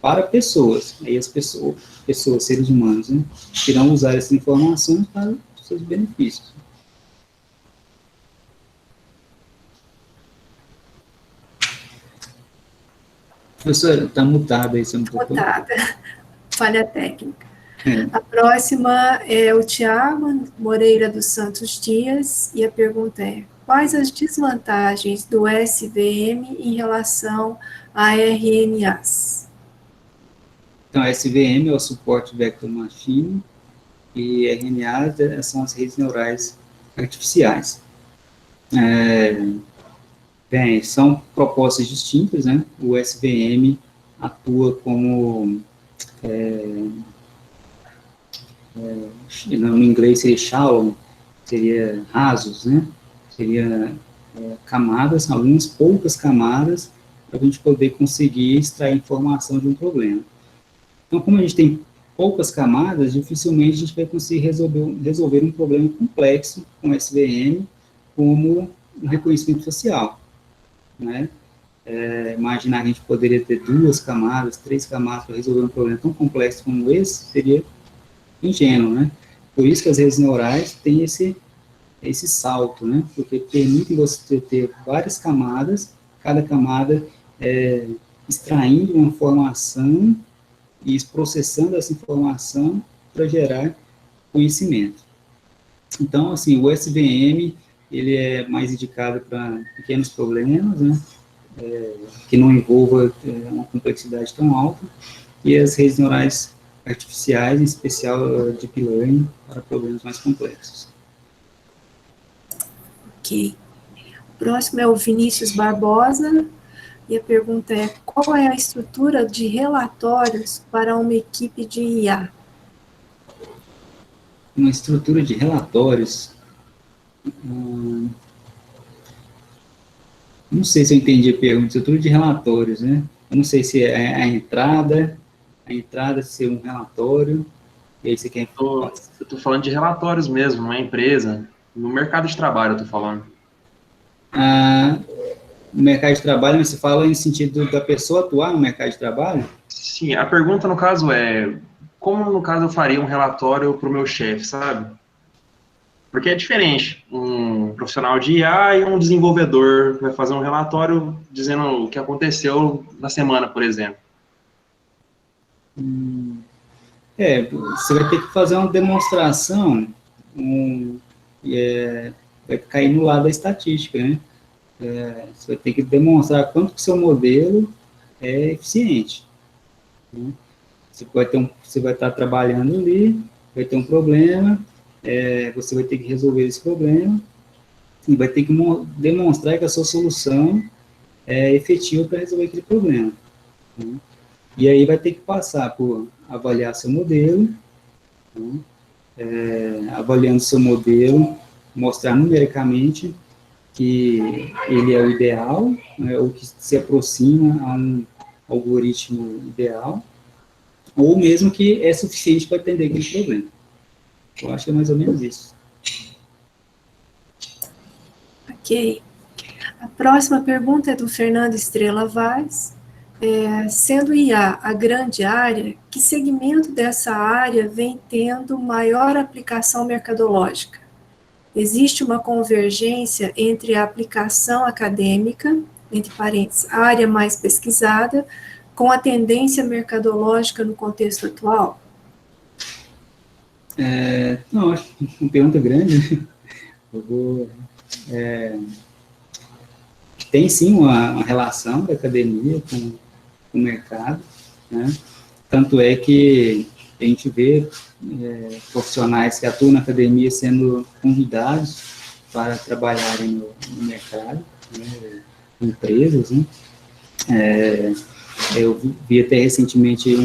para pessoas, aí as pessoas, seres humanos, né, que irão usar essas informações para os seus benefícios. Professora, está mutada aí, você não tocou? Mutada, falha técnica. A próxima é o Tiago Moreira dos Santos Dias, e a pergunta é: quais as desvantagens do SVM em relação a RNAs? Então, SVM é o Support Vector Machine, e RNAs são as redes neurais artificiais. Bem, são propostas distintas, né? O SVM atua como, no inglês seria shallow, seria rasos, né? Seria camadas, algumas poucas camadas, para a gente poder conseguir extrair informação de um problema. Então, como a gente tem poucas camadas, dificilmente a gente vai conseguir resolver um problema complexo com SVM, como um reconhecimento facial, né? Imaginar que a gente poderia ter 2 camadas, 3 camadas para resolver um problema tão complexo como esse, seria ingênuo, né? Por isso que as redes neurais têm esse salto, né? Porque permite você ter várias camadas, cada camada extraindo uma informação e processando essa informação para gerar conhecimento. Então, assim, o SVM, ele é mais indicado para pequenos problemas, né? Que não envolva uma complexidade tão alta, e as redes neurais artificiais, em especial Deep Learning, para problemas mais complexos. Ok. O próximo é o Vinícius Barbosa, e a pergunta é: qual é a estrutura de relatórios para uma equipe de IA? Uma estrutura de relatórios. Não sei se eu entendi a pergunta. Estrutura de relatórios, né? Eu não sei se é a entrada ser um relatório, e aí você quer... Eu tô falando de relatórios mesmo, numa empresa, no mercado de trabalho eu tô falando. No mercado de trabalho, mas você fala em sentido da pessoa atuar no mercado de trabalho? Sim, a pergunta no caso é, como no caso eu faria um relatório para o meu chefe, sabe? Porque é diferente, um profissional de IA e um desenvolvedor vai fazer um relatório dizendo o que aconteceu na semana, por exemplo. Você vai ter que fazer uma demonstração, vai cair no lado da estatística, né? Você vai ter que demonstrar quanto que o seu modelo é eficiente, né? Você vai estar trabalhando ali, vai ter um problema, você vai ter que resolver esse problema e vai ter que demonstrar que a sua solução é efetiva para resolver aquele problema, né? E aí vai ter que passar por avaliar seu modelo, né? Avaliando seu modelo, mostrar numericamente que ele é o ideal, né, ou que se aproxima a um algoritmo ideal, ou mesmo que é suficiente para atender aquele problema. Eu acho que é mais ou menos isso. Ok. A próxima pergunta é do Fernando Estrela Vaz. Sendo IA a grande área, que segmento dessa área vem tendo maior aplicação mercadológica? Existe uma convergência entre a aplicação acadêmica, entre parênteses, a área mais pesquisada, com a tendência mercadológica no contexto atual? Não, acho que uma pergunta grande. Tem sim uma relação da academia com o mercado, né? Tanto é que a gente vê profissionais que atuam na academia sendo convidados para trabalharem no mercado, né? Empresas, né? Eu vi até recentemente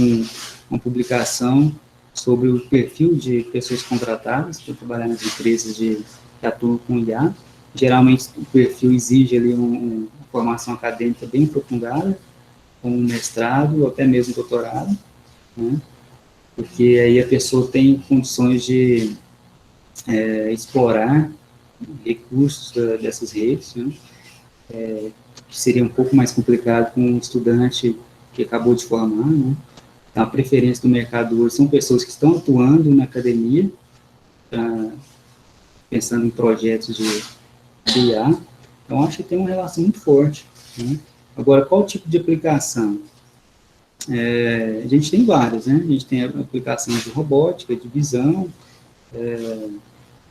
uma publicação sobre o perfil de pessoas contratadas para trabalhar nas empresas que atuam com IA. Geralmente o perfil exige ali uma formação acadêmica bem aprofundada, como mestrado ou até mesmo doutorado, né? Porque aí a pessoa tem condições de explorar recursos dessas redes, né? Que seria um pouco mais complicado com um estudante que acabou de formar, né? Então, a preferência do mercado hoje são pessoas que estão atuando na academia, pensando em projetos de IA. Então, acho que tem uma relação muito forte, né? Agora, qual tipo de aplicação? A gente tem várias, né? A gente tem aplicações de robótica, de visão.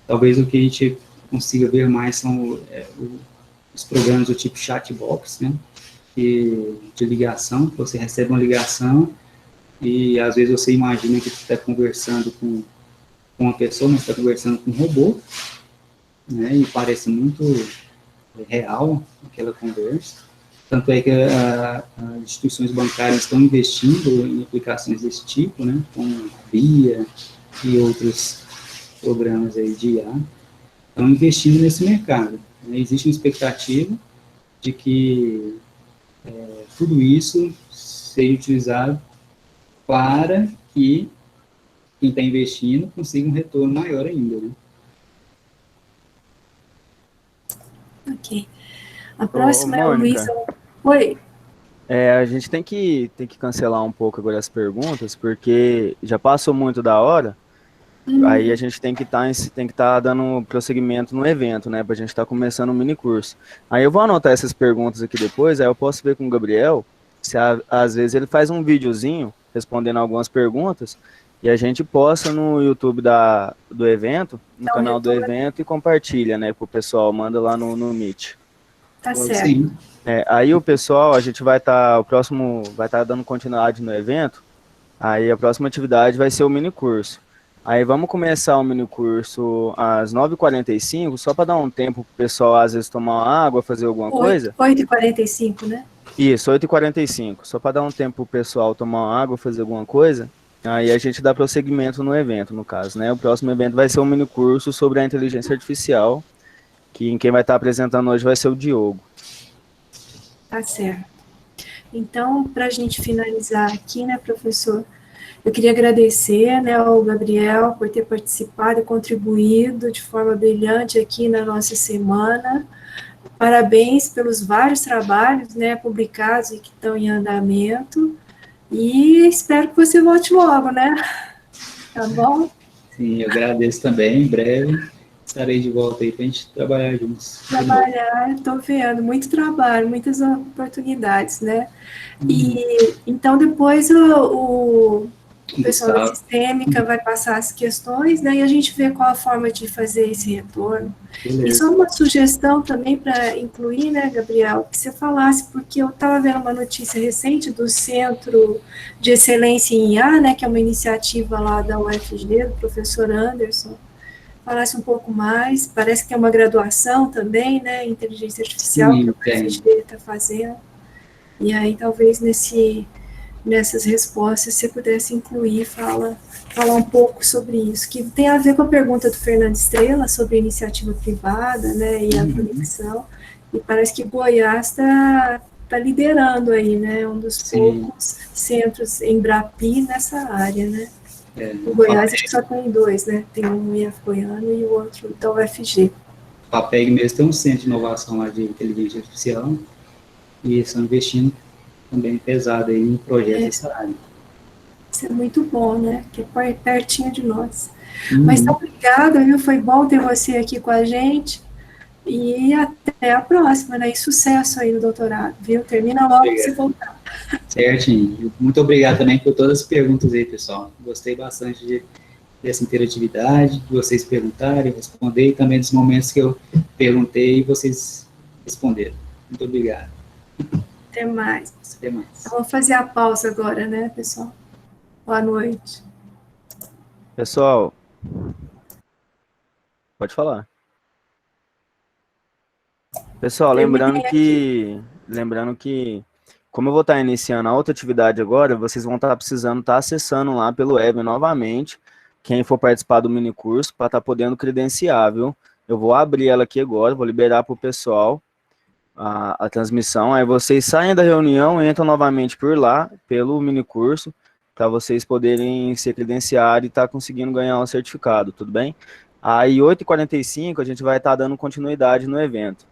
Talvez o que a gente consiga ver mais são os programas do tipo chatbox, né? De ligação, que você recebe uma ligação e às vezes você imagina que está conversando com uma pessoa, mas está conversando com um robô, né? E parece muito real aquela conversa. Tanto é que as instituições bancárias estão investindo em aplicações desse tipo, né? Como a BIA e outros programas aí de IA, estão investindo nesse mercado, né? Existe uma expectativa de que tudo isso seja utilizado para que quem está investindo consiga um retorno maior ainda, né? Ok. A próxima é o Luiz. Mônica, Oi. a gente tem que cancelar um pouco agora as perguntas, porque já passou muito da hora. Aí a gente tem que tá dando prosseguimento no evento, né? Pra gente estar começando um mini curso. Aí eu vou anotar essas perguntas aqui depois, aí eu posso ver com o Gabriel se às vezes ele faz um videozinho respondendo algumas perguntas e a gente posta no YouTube do evento, no canal do evento e compartilha, né? Pro pessoal, manda lá no Meet. Tá certo. Sim. Aí o pessoal, a gente vai estar, o próximo vai estar dando continuidade no evento. Aí a próxima atividade vai ser o mini curso. Aí vamos começar o mini curso às 9h45, só para dar um tempo para o pessoal às vezes tomar uma água, fazer alguma coisa. 8h45, né? Isso, 8h45, só para dar um tempo para o pessoal tomar uma água, fazer alguma coisa. Aí a gente dá prosseguimento no evento, no caso, né? O próximo evento vai ser um mini curso sobre a inteligência artificial, que quem vai estar apresentando hoje vai ser o Diogo. Tá certo. Então, para a gente finalizar aqui, né, professor, eu queria agradecer, né, ao Gabriel por ter participado e contribuído de forma brilhante aqui na nossa semana. Parabéns pelos vários trabalhos, né, publicados e que estão em andamento. E espero que você volte logo, né? Tá bom? Sim, eu agradeço também, em breve estarei de volta aí para a gente trabalhar juntos. Trabalhar, estou vendo, muito trabalho, muitas oportunidades, né? E então depois o pessoal da Sistêmica vai passar as questões, né? E a gente vê qual a forma de fazer esse retorno. Beleza. E só uma sugestão também para incluir, né, Gabriel, que você falasse, porque eu estava vendo uma notícia recente do Centro de Excelência em IA, né, que é uma iniciativa lá da UFG, do professor Anderson, falasse um pouco mais, parece que é uma graduação também, né, em inteligência artificial, Sim, que o UFG está fazendo, e aí talvez nessas respostas você pudesse incluir, falar um pouco sobre isso, que tem a ver com a pergunta do Fernando Estrela sobre a iniciativa privada, né, e a conexão, e parece que Goiás está liderando aí, né, um dos poucos centros Embrapi nessa área, né. O Goiás acho que só tem 2, né, tem um IF Goiano e o outro da UFG. O FAPEG mesmo tem um centro de inovação lá de inteligência artificial, e eles estão investindo também pesado aí em projetos dessa área. Isso é muito bom, né? Que é pertinho de nós. Mas obrigada, viu? Foi bom ter você aqui com a gente. E até a próxima, né? E sucesso aí no doutorado, viu? Termina logo para você voltar. Certinho. Muito obrigado também por todas as perguntas aí, pessoal. Gostei bastante dessa interatividade, de vocês perguntarem, responder, e também dos momentos que eu perguntei e vocês responderam. Muito obrigado. Até mais. Até mais. Eu vou fazer a pausa agora, né, pessoal? Boa noite. Pessoal, pode falar. Pessoal, lembrando que, como eu vou estar iniciando a outra atividade agora, vocês vão estar precisando estar acessando lá pelo web novamente, quem for participar do mini curso, para estar podendo credenciar, viu? Eu vou abrir ela aqui agora, vou liberar para o pessoal a transmissão, aí vocês saem da reunião, entram novamente por lá, pelo mini curso, para vocês poderem se credenciar e estar conseguindo ganhar um certificado, tudo bem? Aí, 8h45, a gente vai estar dando continuidade no evento.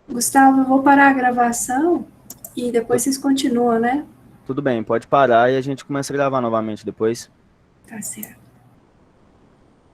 Gustavo, eu vou parar a gravação e depois vocês continuam, né? Tudo bem, pode parar e a gente começa a gravar novamente depois. Tá certo.